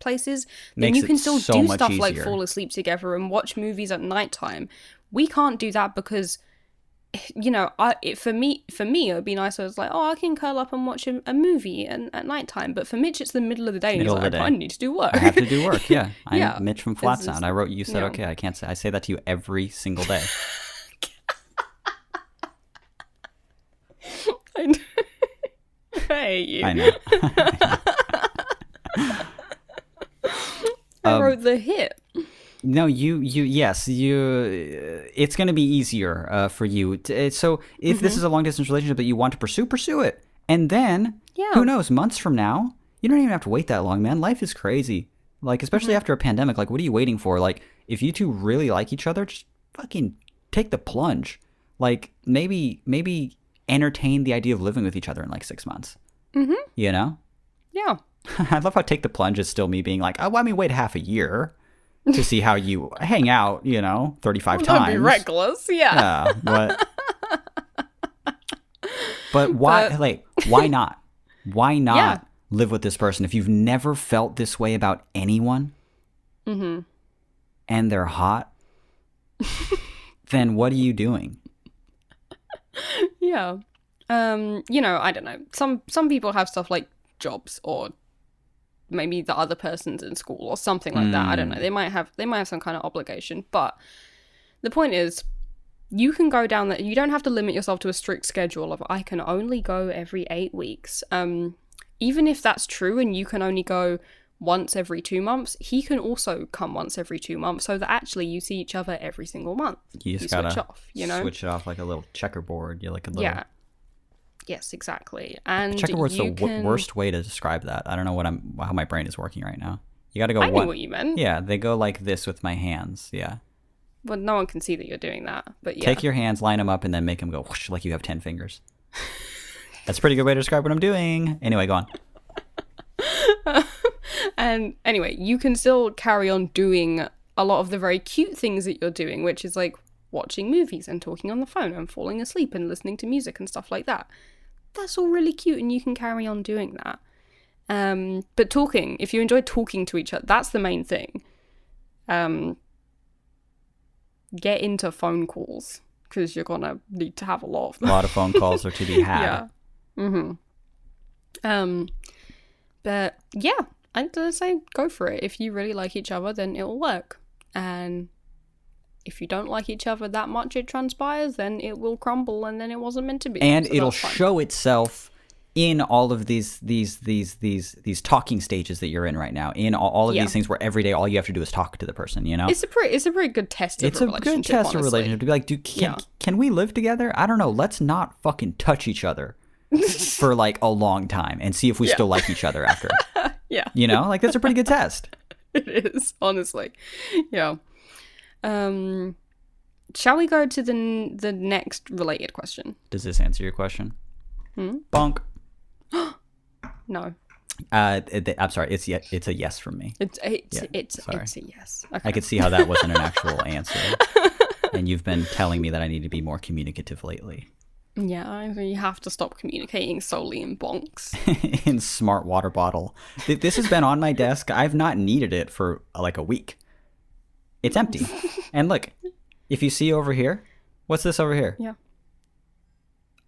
places, then Makes you can it still so do much stuff like easier. fall asleep together and watch movies at nighttime. We can't do that because, for me, it would be nice. I was like, oh, I can curl up and watch a movie at nighttime. But for Mitch, it's the middle of the day, and he's Middle of like, the I day. need to do work. I have to do work. Yeah, I'm Yeah. Mitch from Flat It's Sound. just- I wrote. You said yeah. okay. I can't say. I say that to you every single day. I know. I hate you. I know. I wrote the hit. No, yes, it's going to be easier for you. So if this is a long distance relationship that you want to pursue it. And then, Yeah. who knows, months from now, you don't even have to wait that long, man. Life is crazy. Like, especially after a pandemic, like, what are you waiting for? Like, if you two really like each other, just fucking take the plunge. Like, maybe entertain the idea of living with each other in like 6 months. Mm-hmm. You know? Yeah. I love how take the plunge is still me being like, oh, I mean, wait half a year to see how you hang out, 35 times. That'd be reckless. Yeah. Yeah, but why? But- Like, why not? Why not Yeah. live with this person, if you've never felt this way about anyone, and they're hot, then what are you doing? Yeah. You know, I don't know. Some people have stuff like jobs, or maybe the other person's in school or something like that. I don't know. They might have some kind of obligation. But the point is, you can go down that. You don't have to limit yourself to a strict schedule of I can only go every 8 weeks. Even if that's true and you can only go once every 2 months, he can also come once every 2 months, so that actually you see each other every single month. You just switch gotta off, you know? switch it off like a little checkerboard. You're like a little... Yeah. Yes, exactly. And checkerboard's you the can... worst way to describe that. I don't know how my brain is working right now. You gotta go... I knew what you meant. Yeah, they go like this with my hands. Yeah. But no one can see that you're doing that. But yeah. Take your hands, line them up, and then make them go whoosh, like you have 10 fingers. That's a pretty good way to describe what I'm doing. Anyway, go on. And anyway, you can still carry on doing a lot of the very cute things that you're doing, which is like watching movies and talking on the phone and falling asleep and listening to music and stuff like that. That's all really cute, and you can carry on doing that. But talking, if you enjoy talking to each other, that's the main thing. Get into phone calls, because you're gonna need to have a lot of them. A lot of phone calls are to be had. Yeah. But yeah, I'd say go for it. If you really like each other, then it'll work. And if you don't like each other that much, it transpires, then it will crumble, and then it wasn't meant to be. And so it'll that's fine. show itself in all of these talking stages that you're in right now. In all of Yeah. these things where every day all you have to do is talk to the person, you know? It's a pretty good test of It's a a relationship. good test of honestly. relationship to be like, dude, can we live together? I don't know. Let's not fucking touch each other for like a long time and see if we still like each other after. Yeah. You know, like that's a pretty good test. It is, honestly. Yeah. Shall we go to the next related question? Does this answer your question? Bonk. No. I'm sorry. It's a yes from me. It's sorry. a yes. Okay. I could see how that wasn't an actual answer. And you've been telling me that I need to be more communicative lately. Yeah, you have to stop communicating solely in bonks. In smart water bottle. This has been on my desk. I've not needed it for like a week. It's empty. And look, if you see over here, what's this over here? Yeah.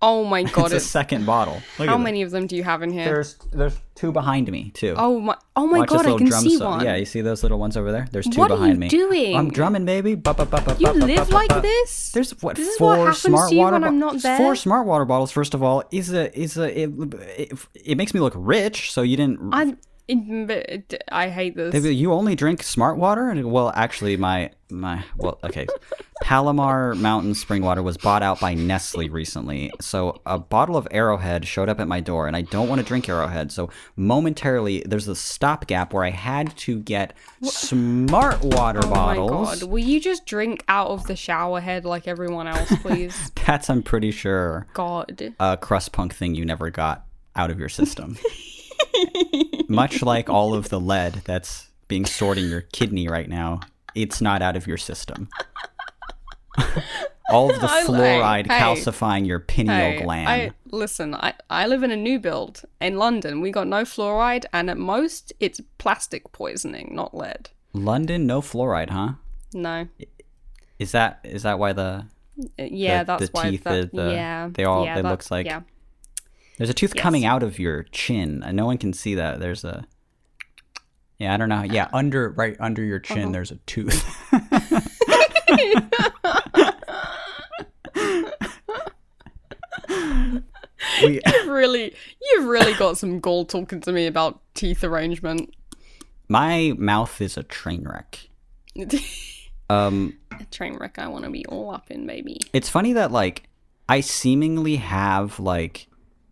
Oh my god! It's a second bottle. Look How at many of them do you have in here? There's two behind me too. Oh my Watch this god! I little can drum see solo. one. Yeah, you see those little ones over there? There's two What are behind you me. doing? I'm drumming, baby. You live like this? There's what This is what four happens smart to you water when I'm not there? 4 smart water bottles. First of all, it makes me look rich. So you didn't. I hate this. You only drink smart water? And well, actually, okay. Palomar Mountain spring water was bought out by Nestle recently. So a bottle of Arrowhead showed up at my door, and I don't want to drink Arrowhead. So momentarily, there's a stopgap where I had to get smart water bottles. Oh my god! Will you just drink out of the shower head like everyone else, please? That's, I'm pretty sure, God. a crust punk thing you never got out of your system. Much like all of the lead that's being stored in your kidney right now, it's not out of your system. All of the fluoride calcifying your pineal gland. Listen, I live in a new build in London. We got no fluoride, and at most, it's plastic poisoning, not lead. London, no fluoride, huh? No. Is that why that's why teeth it looks like... Yeah. There's a tooth coming out of your chin. No one can see that. There's a... Yeah, I don't know. Yeah, right under your chin, there's a tooth. You've really got some gold talking to me about teeth arrangement. My mouth is a train wreck. A train wreck I want to be all up in, baby. It's funny that, like, I seemingly have, like,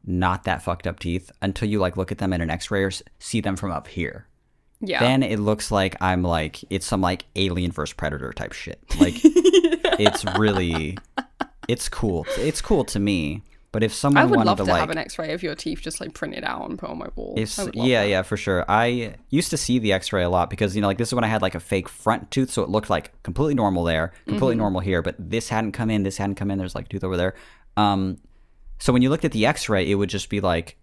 not that fucked up teeth until you, like, look at them in an x-ray or see them from up here. Yeah. Then it looks like I'm, like, it's some, like, Alien vs. Predator type shit. Like, it's really... It's cool. It's cool to me. But if someone I would wanted love to to like, have an X-ray of your teeth, just like printed out and put on my wall. Yeah, for sure. I used to see the X-ray a lot because, you know, like this is when I had like a fake front tooth, so it looked like completely normal there, completely normal here, but this hadn't come in. There's like tooth over there. So when you looked at the X-ray, it would just be like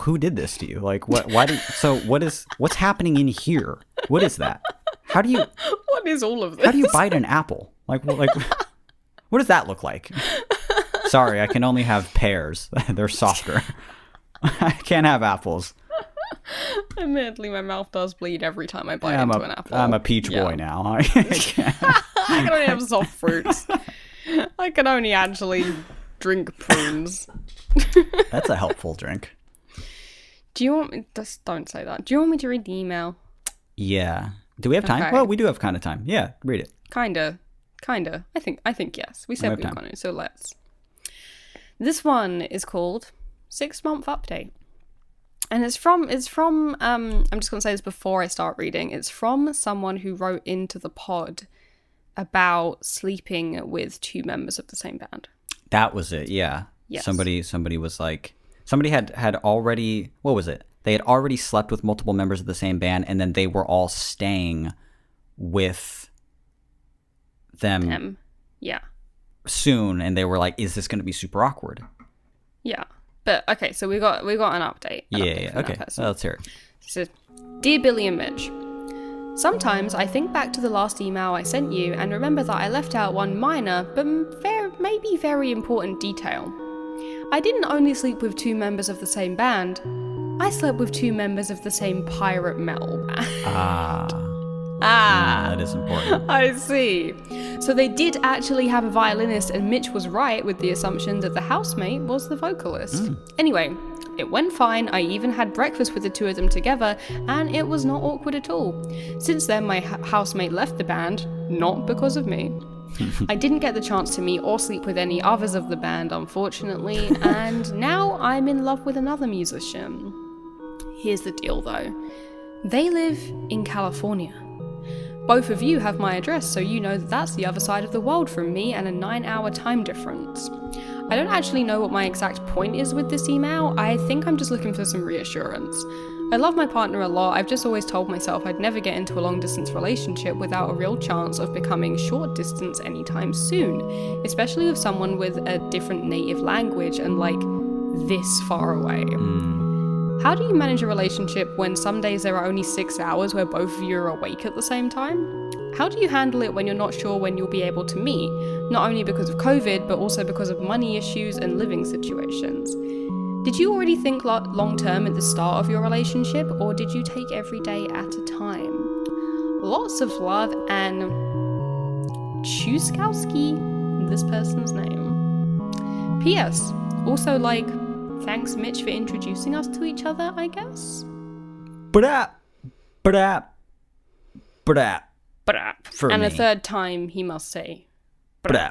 who did this to you? Like, what's happening in here? What is that? How do you What is all of this? how do you bite an apple? Like, what does that look like? Sorry, I can only have pears. They're softer. I can't have apples. Admittedly, my mouth does bleed every time I bite into an apple. I'm a peach boy now. I can't. I can only have soft fruits. I can only actually drink prunes. That's a helpful drink. Do you want me... Just don't say that. Do you want me to read the email? Yeah. Do we have time? Okay. Well, we do have kind of time. Yeah, read it. Kinda. I think yes. We said have we were time. going to, so let's. This one is called 6-Month Update. And it's from I'm just going to say this before I start reading. It's from someone who wrote into the pod about sleeping with 2 members of the same band. That was it. Yeah. Yes. Somebody was like, somebody had already, what was it? They had already slept with multiple members of the same band, and then they were all staying with them Yeah. soon, and they were like, is this going to be super awkward? Yeah. But okay, so we got an update. Yeah. Okay. Well, let's hear it. It says, Dear Billy and Mitch, sometimes I think back to the last email I sent you and remember that I left out one minor but maybe very important detail. I didn't only sleep with 2 members of the same band, I slept with 2 members of the same pirate metal band. That is important. I see. So they did actually have a violinist, and Mitch was right with the assumption that the housemate was the vocalist. Anyway, it went fine. I even had breakfast with the 2 of them together, and it was not awkward at all. Since then, my housemate left the band, not because of me. I didn't get the chance to meet or sleep with any others of the band, unfortunately, and now I'm in love with another musician. Here's the deal, though. They live in California. Both of you have my address, so you know that that's the other side of the world from me and a 9-hour time difference. I don't actually know what my exact point is with this email. I think I'm just looking for some reassurance. I love my partner a lot. I've just always told myself I'd never get into a long-distance relationship without a real chance of becoming short distance anytime soon, especially with someone with a different native language and, like, this far away. How do you manage a relationship when some days there are only 6 hours where both of you are awake at the same time? How do you handle it when you're not sure when you'll be able to meet, not only because of COVID, but also because of money issues and living situations? Did you already think long-term at the start of your relationship, or did you take every day at a time? Lots of love, and Chuskowski, this person's name. P.S. Also, like, thanks, Mitch, for introducing us to each other, I guess? Ba-da, ba-da, ba-da. For and me. a third time, he must say. Ba-da.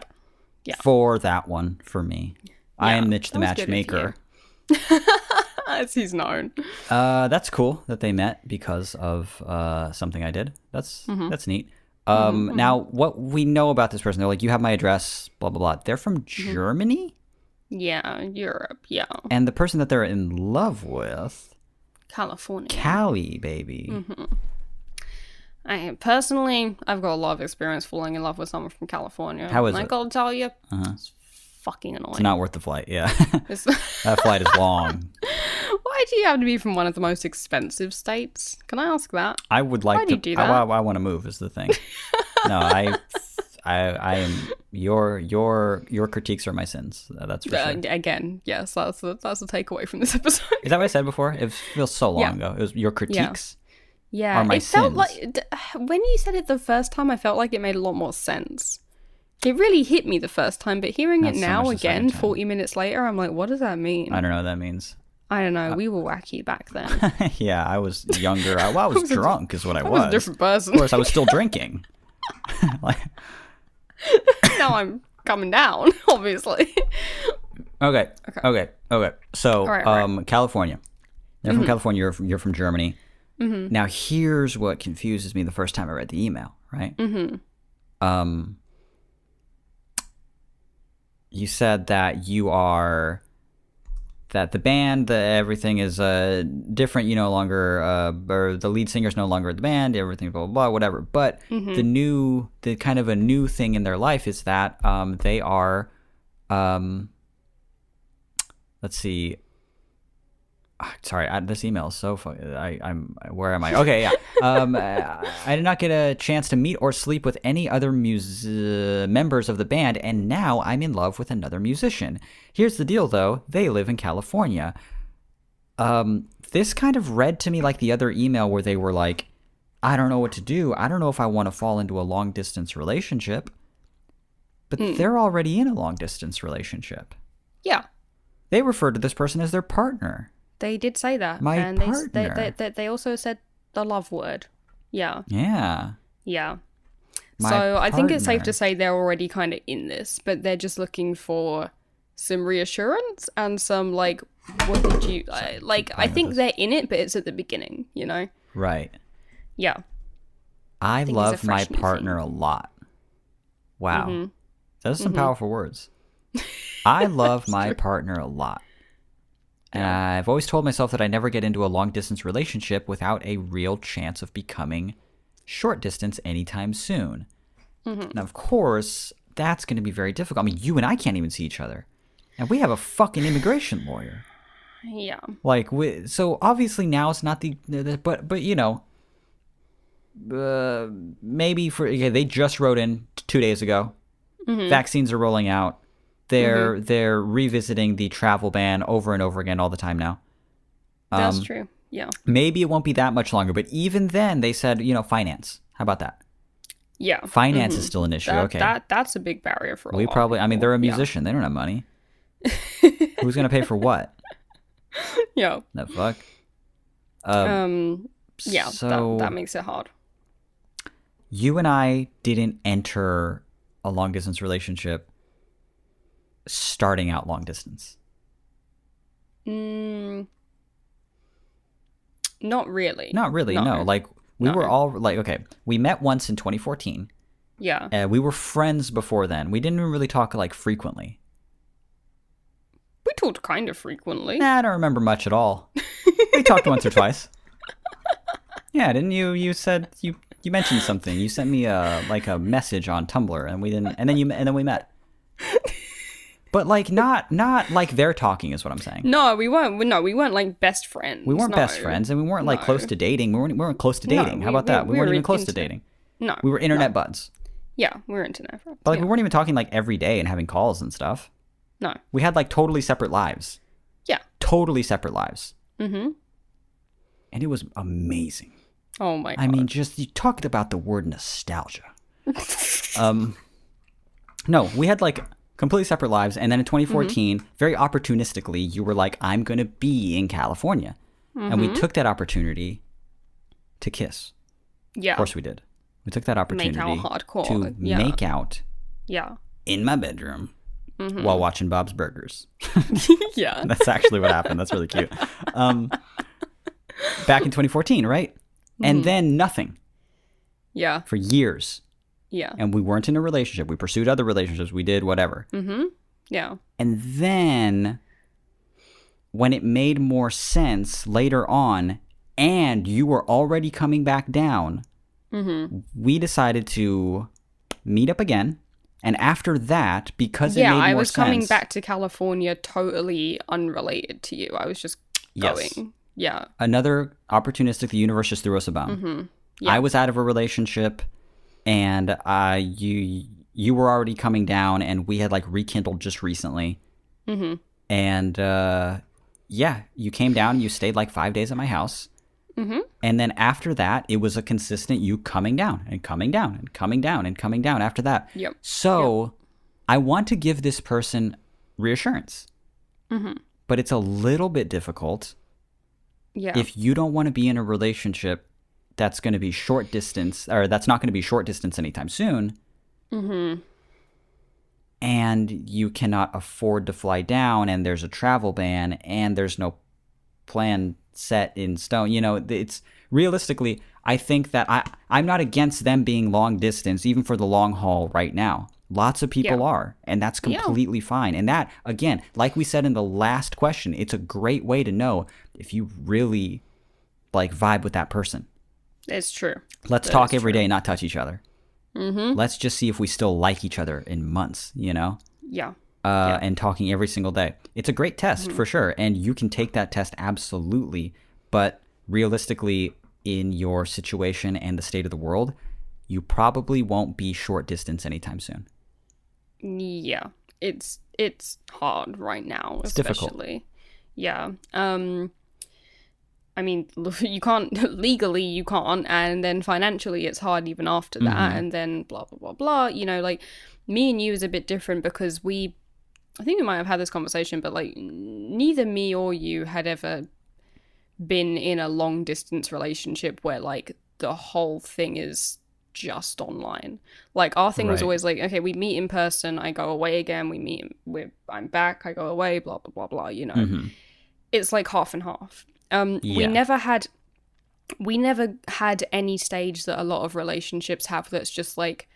Yeah. For that one, for me. I Yeah, am Mitch the that was good of matchmaker. As he's known. That's cool that they met because of something I did. That's neat. Now, what we know about this person, they're like, you have my address, blah, blah, blah. They're from Germany? Yeah, Europe, yeah. And the person that they're in love with, California. Cali, baby. I've got a lot of experience falling in love with someone from California. How is and it? I gotta tell you, it's fucking annoying. It's not worth the flight, yeah. It's- That flight is long. Why do you have to be from one of the most expensive states? Can I ask that? I would like Why do to. you do that? I want to move. Is the thing. No, I am your critiques are my sins. That's for sure. Again, yes, that's the takeaway from this episode. Is that what I said before? It feels so long ago. It was your critiques. Yeah, are my it felt sins. like when you said it the first time, I felt like it made a lot more sense. It really hit me the first time, but hearing Not it so now much the second again, time. 40 minutes later, I'm like, what does that mean? I don't know what that means. I don't know. We were wacky back then. Yeah, I was younger. I was drunk, is what I I was a was. different person. Of course, I was still drinking. Like, Now I'm coming down, obviously. okay. So, Right. California. They're from California. You're from Germany. Now, here's what confuses me the first time I read the email, right? You said that that the band, everything is different. You no longer, or the lead singer's no longer in the band. Everything, blah blah blah, whatever. But the kind of a new thing in their life is that they are, let's see, Sorry, this email is so funny. I'm where am I? Okay, yeah. I did not get a chance to meet or sleep with any other members of the band, and now I'm in love with another musician. Here's the deal, though. They live in California. This kind of read to me like the other email where they were like, I don't know what to do. I don't know if I want to fall into a long distance relationship. But they're already in a long distance relationship. Yeah. They referred to this person as their partner. They did say that. My and partner. They also said the love word. Yeah. Yeah. Yeah. My So I think it's safe partner. to say they're already kind of in this, but they're just looking for some reassurance and some like, what did you like? I think they're in it, but it's at the beginning, you know? Right. Yeah. I think it's a love my fresh new partner thing. a lot. Wow. Mm-hmm. Those are some powerful words. I love my partner a lot. And I've always told myself that I never get into a long distance relationship without a real chance of becoming short distance anytime soon. Now, of course, that's going to be very difficult. I mean, you and I can't even see each other. And we have a fucking immigration lawyer. Yeah. Like, so obviously now it's not but you know, maybe they just wrote in 2 days ago. Vaccines are rolling out. They're revisiting the travel ban over and over again all the time now. That's true. Yeah. Maybe it won't be that much longer, but even then they said, finance. How about that? Yeah. Finance is still an issue. Okay. That's a big barrier for a We lot of probably, I mean, people. they're a Yeah. musician. They don't have money. Who's going to pay for what? Yeah. The fuck? Yeah, So that makes it hard. you and I didn't enter a long distance relationship starting out long distance. Not really. Not really, no. Like, we No. were all, like, okay, we met once in 2014. Yeah. We were friends before then. We didn't really talk, like, frequently. We talked kind of frequently. Nah, I don't remember much at all. We talked once or twice. Yeah, didn't you? You said, you mentioned something. You sent me a message on Tumblr, and we didn't, and then we met. But, like, not like they're talking is what I'm saying. No, we weren't. No, we weren't like best friends. We weren't No. best friends, and we weren't, like, No. close to dating. We weren't close to dating. How about that? We weren't even close to dating. No. We were internet buds. Yeah, we were internet friends. But, like, yeah. we weren't even talking, like, every day and having calls and stuff. No. We had, like, totally separate lives. Yeah. Totally separate lives. Mm-hmm. And it was amazing. Oh my god. I mean, just, you talked about the word nostalgia. No, we had, like, completely separate lives. And then in 2014, very opportunistically, you were like, I'm going to be in California. And we took that opportunity to kiss. yeah. Of course we did. We took that opportunity out hardcore, to yeah. make out Yeah. in my bedroom while watching Bob's Burgers. Yeah. That's actually what happened. That's really cute. Back in 2014, right? And then nothing Yeah. for years. Yeah. And we weren't in a relationship. We pursued other relationships. We did whatever. Yeah. And then when it made more sense later on, and you were already coming back down, we decided to meet up again. And after that, because it made Yeah, more I was coming sense- back to California totally unrelated to you. I was just Yes. going. Yeah. Another opportunistic, the universe just threw us a bone. Yeah. I was out of a relationship, and you were already coming down, and we had like rekindled just recently. And yeah, you came down. You stayed like 5 days at my house, and then after that, it was a consistent you coming down and coming down and coming down and coming down. After that, Yep. So I want to give this person reassurance, but it's a little bit difficult. Yeah. If you don't want to be in a relationship that's going to be short distance, or that's not going to be short distance anytime soon, and you cannot afford to fly down, and there's a travel ban, and there's no plan set in stone, it's realistically, I think that I'm not against them being long distance, even for the long haul right now. Lots of people Yeah. are, and that's completely fine. And that, again, like we said in the last question, it's a great way to know if you really like vibe with that person. It's true. Let's That talk is every true. day, not touch each other. Let's just see if we still like each other in months, Yeah. and talking every single day. It's a great test for sure, and you can take that test absolutely. But realistically, in your situation and the state of the world, you probably won't be short distance anytime soon. Yeah, it's hard right now, It's difficult. especially. Yeah. I mean, you can't legally, you can't, and then financially, it's hard even after that, and then blah blah blah blah. You know, like me and you is a bit different because I think we might have had this conversation, but like neither me or you had ever been in a long distance relationship where like the whole thing is just online. Like our thing was Right. always like, okay, we meet in person, I go away again, I'm back, I go away, blah blah blah blah, you know. It's like half and half. We Yeah. never had any stage that a lot of relationships have that's just like,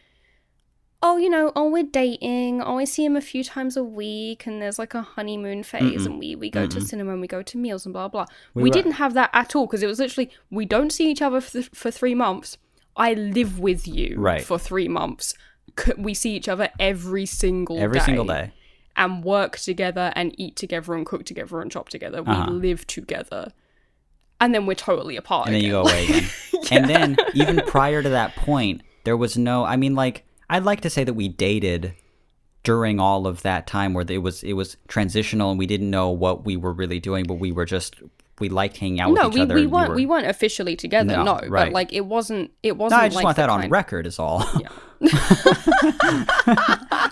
oh, you know, oh, we're dating, oh, I see him a few times a week, and there's like a honeymoon phase, and we go to cinema and we go to meals and blah blah. We didn't have that at all because it was literally, we don't see each other for 3 months. I live with you Right. for 3 months. We see each other every single day. and work together and eat together and cook together and shop together. We live together. And then we're totally apart And then again. you go away again. And then even prior to that point, there was no, I mean, like, I'd like to say that we dated during all of that time where it was transitional and we didn't know what we were really doing, but we liked hanging out with each other. We weren't officially together, No, no. right. But like it wasn't No, I just like want the that on kind- record is all. Yeah.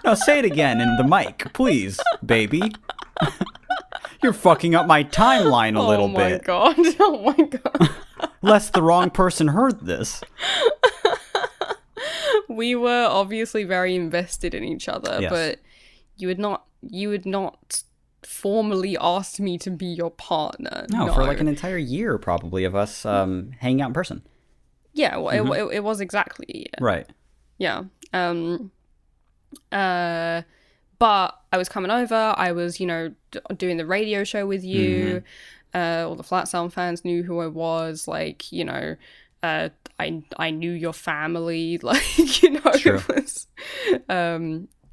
No, say it again in the mic, please, baby. You're fucking up my timeline a little Oh my bit. god. Oh my god. Lest the wrong person heard this. We were obviously very invested in each other, Yes. but you would not formally ask me to be your partner. No, for like an entire year probably of us hanging out in person. Yeah, well, it was exactly a year. Right. Yeah. But I was coming over. I was, you know, doing the radio show with you. All the Flat Sound fans knew who I was. Like, you know, I knew your family. Like, you know, True.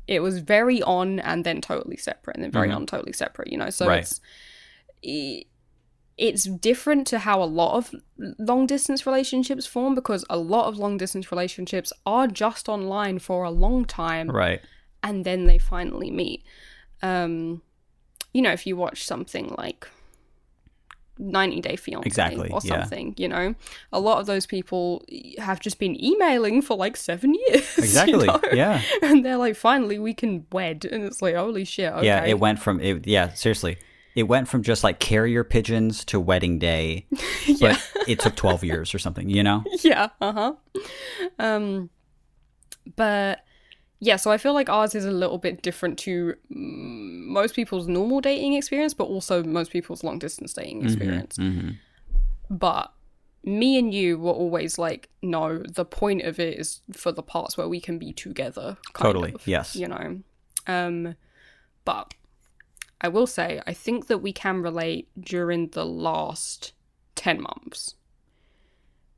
it was very on and then totally separate, and then very on, totally separate. You know, so Right. it's different to how a lot of long distance relationships form, because a lot of long distance relationships are just online for a long time, Right. and then they finally meet. You know, if you watch something like 90 Day Fiancé Exactly, or yeah. something, you know, a lot of those people have just been emailing for like 7 years. Exactly. You know? Yeah. And they're like, finally we can wed, and it's like, holy shit. Okay. Yeah, it went from seriously. It went from just like carrier pigeons to wedding day, Yeah. but it took 12 years or something, you know? Yeah, but yeah, so I feel like ours is a little bit different to most people's normal dating experience, but also most people's long distance dating experience. But me and you were always like, no, the point of it is for the parts where we can be together. kind Totally, of, yes. You know, but I will say, I think that we can relate during the last 10 months.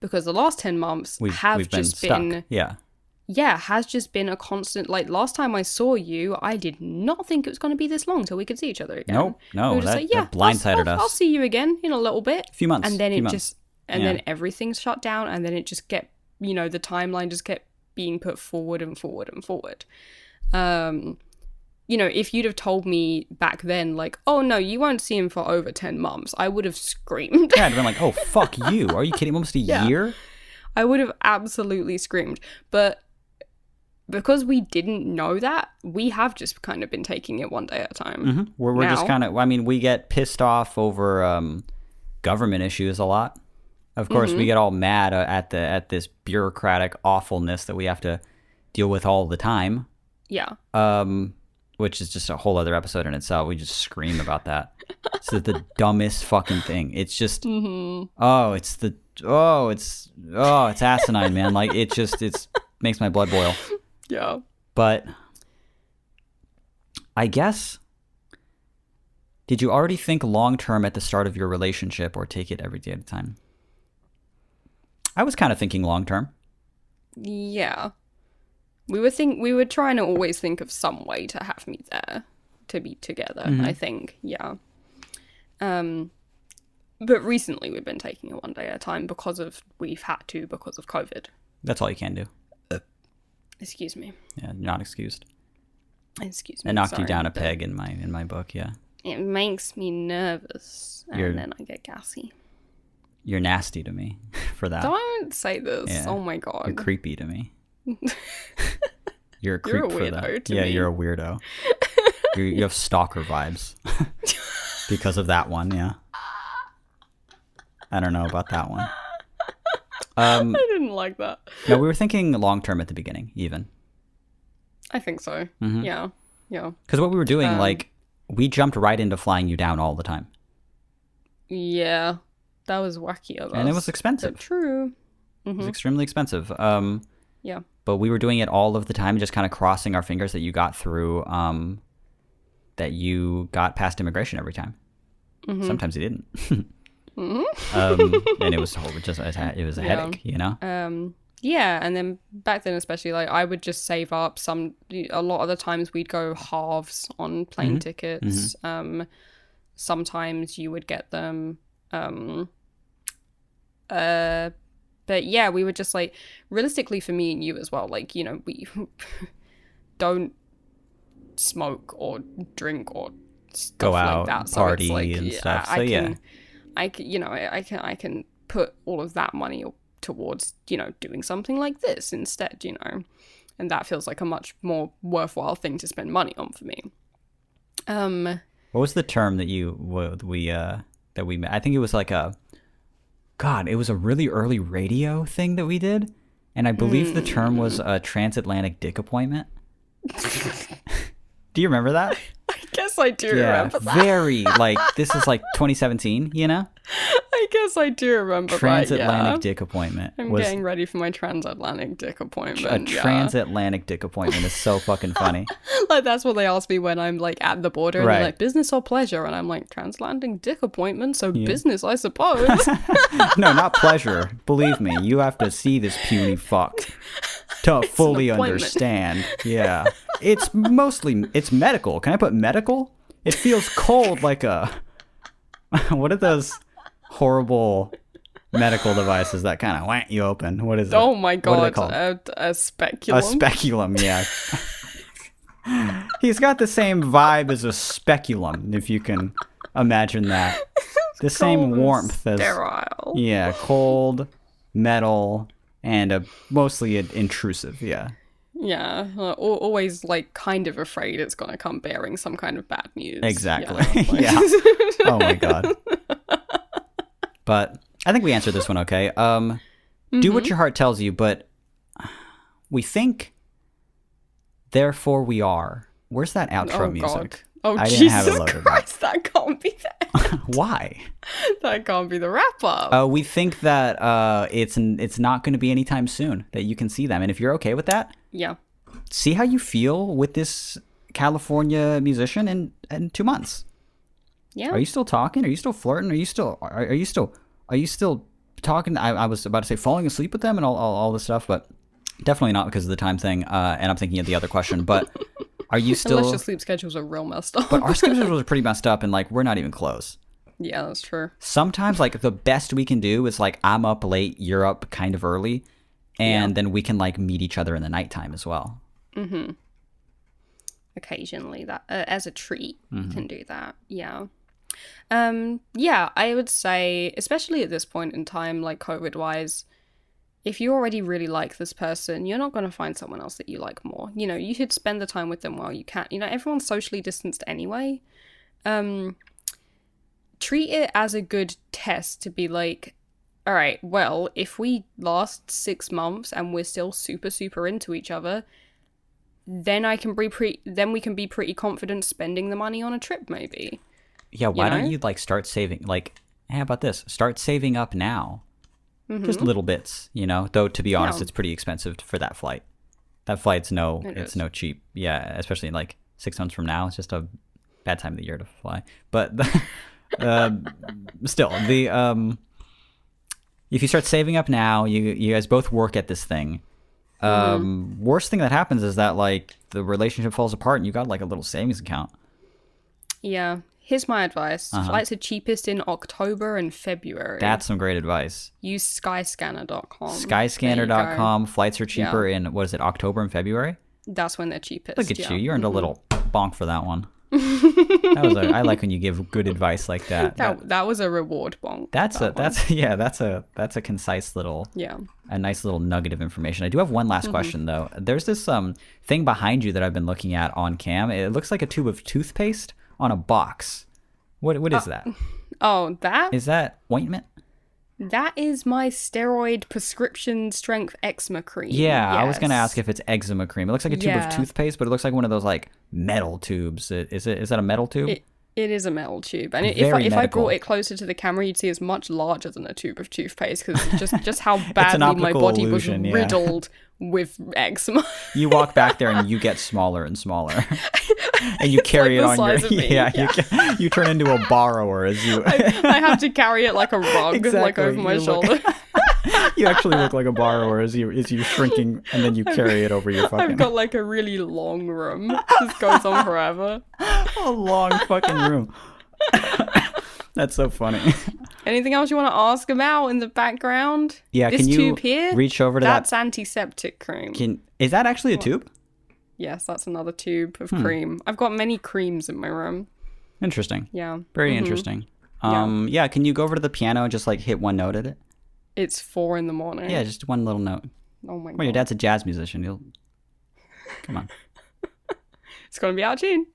Because the last 10 months We've been just stuck. been, Yeah. has just been a constant, like last time I saw you, I did not think it was going to be this long till we could see each other again. Nope. No, We were just that, like, yeah, that blindsided I'll us. see you again in a little bit. Few months. And then few it months. just, and Yeah. then everything's shut down, and then it just kept, you know, the timeline just kept being put forward and forward and forward. You know, if you'd have told me back then, like, oh no, you won't see him for over 10 months, I would have screamed. Yeah, I'd been like, oh, fuck you. Are you kidding? Almost a year? I would have absolutely screamed. But because we didn't know that, we have just kind of been taking it one day at a time. We're just Now- kind of, I mean, we get pissed off over government issues a lot. Of course, we get all mad at this bureaucratic awfulness that we have to deal with all the time. Yeah. Which is just a whole other episode in itself. We just scream about that. It's the dumbest fucking thing. It's just, it's asinine, man. Like it's makes my blood boil. Yeah. But I guess, did you already think long term at the start of your relationship, or take it every day at a time? I was kind of thinking long term. Yeah. We were trying to always think of some way to have me there. to be together, Mm-hmm. I think. Yeah. But recently we've been taking it one day at a time because of COVID. That's all you can do. Excuse me. Yeah, not excused. Excuse me. It knocked you sorry, down a but peg in my book. Yeah, It makes me nervous, and You're- then I get gassy. you're nasty to me for that. Don't say this. Yeah. Oh my god. You're creepy to me. You're a creep You're a for weirdo that. to Yeah, me. you're a weirdo. You have stalker vibes because of that one. Yeah. I don't know about that one. I didn't like that. No, we were thinking long term at the beginning, even. I think so. Mm-hmm. Yeah. Yeah. Because what we were doing, like, we jumped right into flying you down all the time. Yeah. That was wacky of us. And it was But expensive. true. It was extremely expensive. Yeah. But we were doing it all of the time, just kind of crossing our fingers that you got through, that you got past immigration every time. Mm-hmm. Sometimes you didn't. And it was it was a headache, you know? Yeah, and then back then especially, like, I would just save up a lot of the times we'd go halves on plane tickets. Sometimes you would get them but yeah, we would just, like, realistically for me and you as well, like, you know, we don't smoke or drink or stuff Go like out, that. party so it's like, and stuff. I So, yeah. can, you know, I can put all of that money towards, you know, doing something like this instead, you know, and that feels like a much more worthwhile thing to spend money on for me. What was the term that we met? I think it was like it was a really early radio thing that we did. And I believe the term was a transatlantic dick appointment. Do you remember that? I guess I do remember that. Very, like, this is like 2017, you know? I guess I do remember Transatlantic that, yeah. dick appointment. I'm was getting ready for my transatlantic dick a appointment. Yeah. transatlantic dick appointment is so fucking funny. Like, that's what they ask me when I'm, like, at the border. And Right. they're like, business or pleasure? And I'm like, transatlantic dick appointment, so business, I suppose. No, not pleasure. Believe me, you have to see this puny fuck to fully appointment. understand. Yeah. It's medical. Can I put medical? It feels cold like a... What are those horrible medical devices that kind of whack you open? What is it? Oh my What are they god, called? a speculum. A speculum, yeah. He's got the same vibe as a speculum, if you can imagine that. The same Cold and warmth as... sterile. Yeah, cold, metal, and mostly intrusive, yeah. Yeah, always, like, kind of afraid it's gonna come bearing some kind of bad news. Exactly. Yeah. Yeah. Oh my god. But I think we answered this one okay. Do what your heart tells you, but we think, therefore we are. Where's that outro Oh music? god. Oh I didn't have it Jesus loaded up. Christ, that can't be that. Why? That can't be the wrap up. We think that it's not going to be anytime soon that you can see them. And if you're okay with that, Yeah. see how you feel with this California musician in 2 months. Yeah. Are you still talking? Are you still flirting? Are you still talking? I was about to say falling asleep with them and all this stuff, but definitely not because of the time thing. And I'm thinking of the other question, but are you still... Unless your sleep schedules are real messed up. But our schedules are pretty messed up and, like, we're not even close. Yeah, that's true. Sometimes, like, the best we can do is, like, I'm up late, you're up kind of early, and then we can, like, meet each other in the nighttime as well. Mm-hmm. Occasionally, that as a treat, you can do that. Yeah. Yeah, I would say, especially at this point in time, like, COVID-wise, if you already really like this person, you're not going to find someone else that you like more. You know, you should spend the time with them while you can. You know, everyone's socially distanced anyway. Treat it as a good test to be like, all right, well, if we last 6 months and we're still super, super into each other, then we can be pretty confident spending the money on a trip, maybe. Yeah, why know? don't you, like, start saving, like, hey, how about this? Start saving up now. Just little bits, you know? Though, to be honest, Yeah. it's pretty expensive for that flight. That flight's It it's is. no cheap. Yeah, especially, like, 6 months from now. It's just a bad time of the year to fly. But, still, if you start saving up now, you guys both work at this thing. Worst thing that happens is that, like, the relationship falls apart and you got, like, a little savings account. Yeah. Here's my advice. Uh-huh. Flights are cheapest in October and February. That's some great advice. Use skyscanner.com. Skyscanner.com. Flights are cheaper in, what is it, October and February? That's when they're cheapest. Look at yeah. you. You earned a little bonk for that one. I like when you give good advice like that. That was a reward bonk. That's a concise little, yeah. a nice little nugget of information. I do have one last question though. There's this thing behind you that I've been looking at on cam. It looks like a tube of toothpaste on a box. What is that? Oh, that? Is that ointment? That is my steroid prescription strength eczema cream. Yeah, yes. I was gonna ask if it's eczema cream. It looks like a tube Yeah. of toothpaste, but it looks like one of those like metal tubes. Is that a metal tube? It is a metal tube, and Very if I medical. brought it closer to the camera, you'd see it's much larger than a tube of toothpaste because just how badly my optical body illusion, was yeah. riddled with eczema. You walk back there and you get smaller and smaller, and you carry like it the on your size of me, You turn into a borrower as you. I have to carry it like a rug, like Exactly. over my You look- shoulder. You actually look like a borrower as you shrinking, and then you carry it over your fucking. I've got like a really long room. This goes on forever. a long fucking room. That's so funny. Anything else you want to ask about in the background? Yeah, this can you tube here, reach over to that's antiseptic cream. Is that actually a tube? Yes, that's another tube of cream. I've got many creams in my room. Interesting. Yeah. Very interesting. Yeah. Can you go over to the piano and just like hit one note at it? It's 4 a.m. Yeah, just one little note. Oh my god. Well, your dad's a jazz musician. He'll. Come on. It's gonna be out of tune.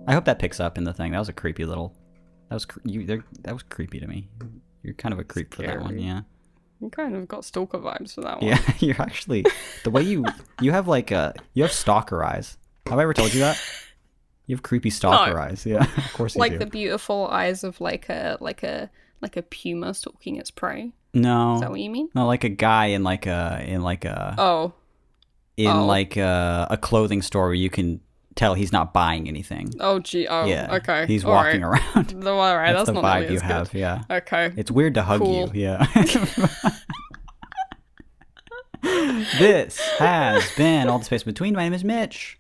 I hope that picks up in the thing. That was a creepy little. That was creepy to me. You're kind of a creep for that one, Scary. yeah. You kind of got stalker vibes for that one. Yeah, you're actually the way you have like you have stalker eyes. Have I ever told you that? You have creepy stalker No. eyes. Yeah, of course you Like do. the beautiful eyes of like a puma stalking its prey. No, Is that what you mean? no, like a guy in Oh. a clothing store where you can tell he's not buying anything. Oh gee. Oh. Yeah, Okay. He's All walking right. around. All right. That's the not vibe nearly you as have. good. Yeah, Okay. it's weird to hug Cool. you. Yeah. This has been All the Space Between. My name is Mitch.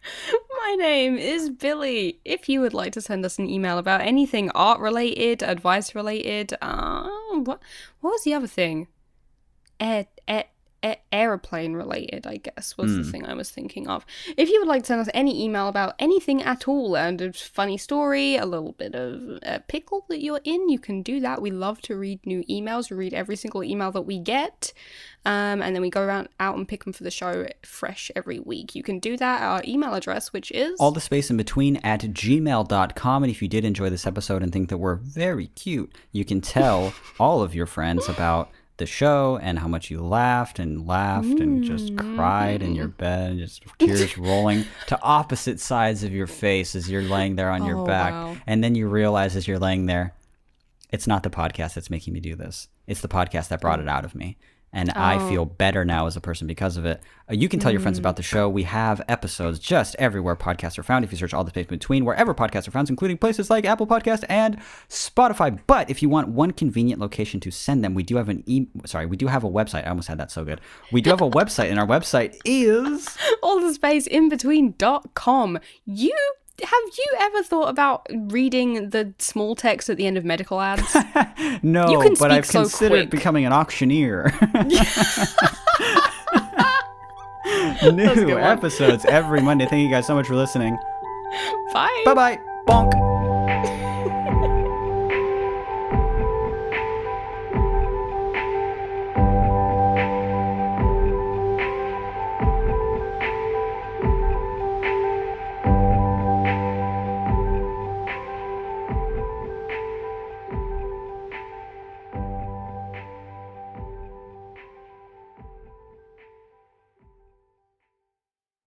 My name is Billy. If you would like to send us an email about anything art related, advice related, what was the other thing? Airplane related, I guess, was the thing I was thinking of. If you would like to send us any email about anything at all, and a funny story, a little bit of a pickle that you're in, you can do that. We love to read new emails. We read every single email that we get, and then we go out and pick them for the show fresh every week. You can do that at our email address, which is All the Space in Between at gmail.com. And if you did enjoy this episode and think that we're very cute, you can tell all of your friends about the show and how much you laughed and just cried in your bed, just tears rolling to opposite sides of your face as you're laying there on your back. Wow. And then you realize as you're laying there, it's not the podcast that's making me do this. It's the podcast that brought it out of me. And I feel better now as a person because of it. You can tell your friends about the show. We have episodes just everywhere podcasts are found. If you search All the Space Between, wherever podcasts are found, including places like Apple Podcast and Spotify. But if you want one convenient location to send them, we do have we do have a website. I almost had that so good. We do have a website, and our website is allthespaceinbetween.com. Have you ever thought about reading the small text at the end of medical ads? no, You can but speak I've so considered quick. becoming an auctioneer. a New good one. episodes every Monday. Thank you guys so much for listening. Bye. Bye bye. Bonk.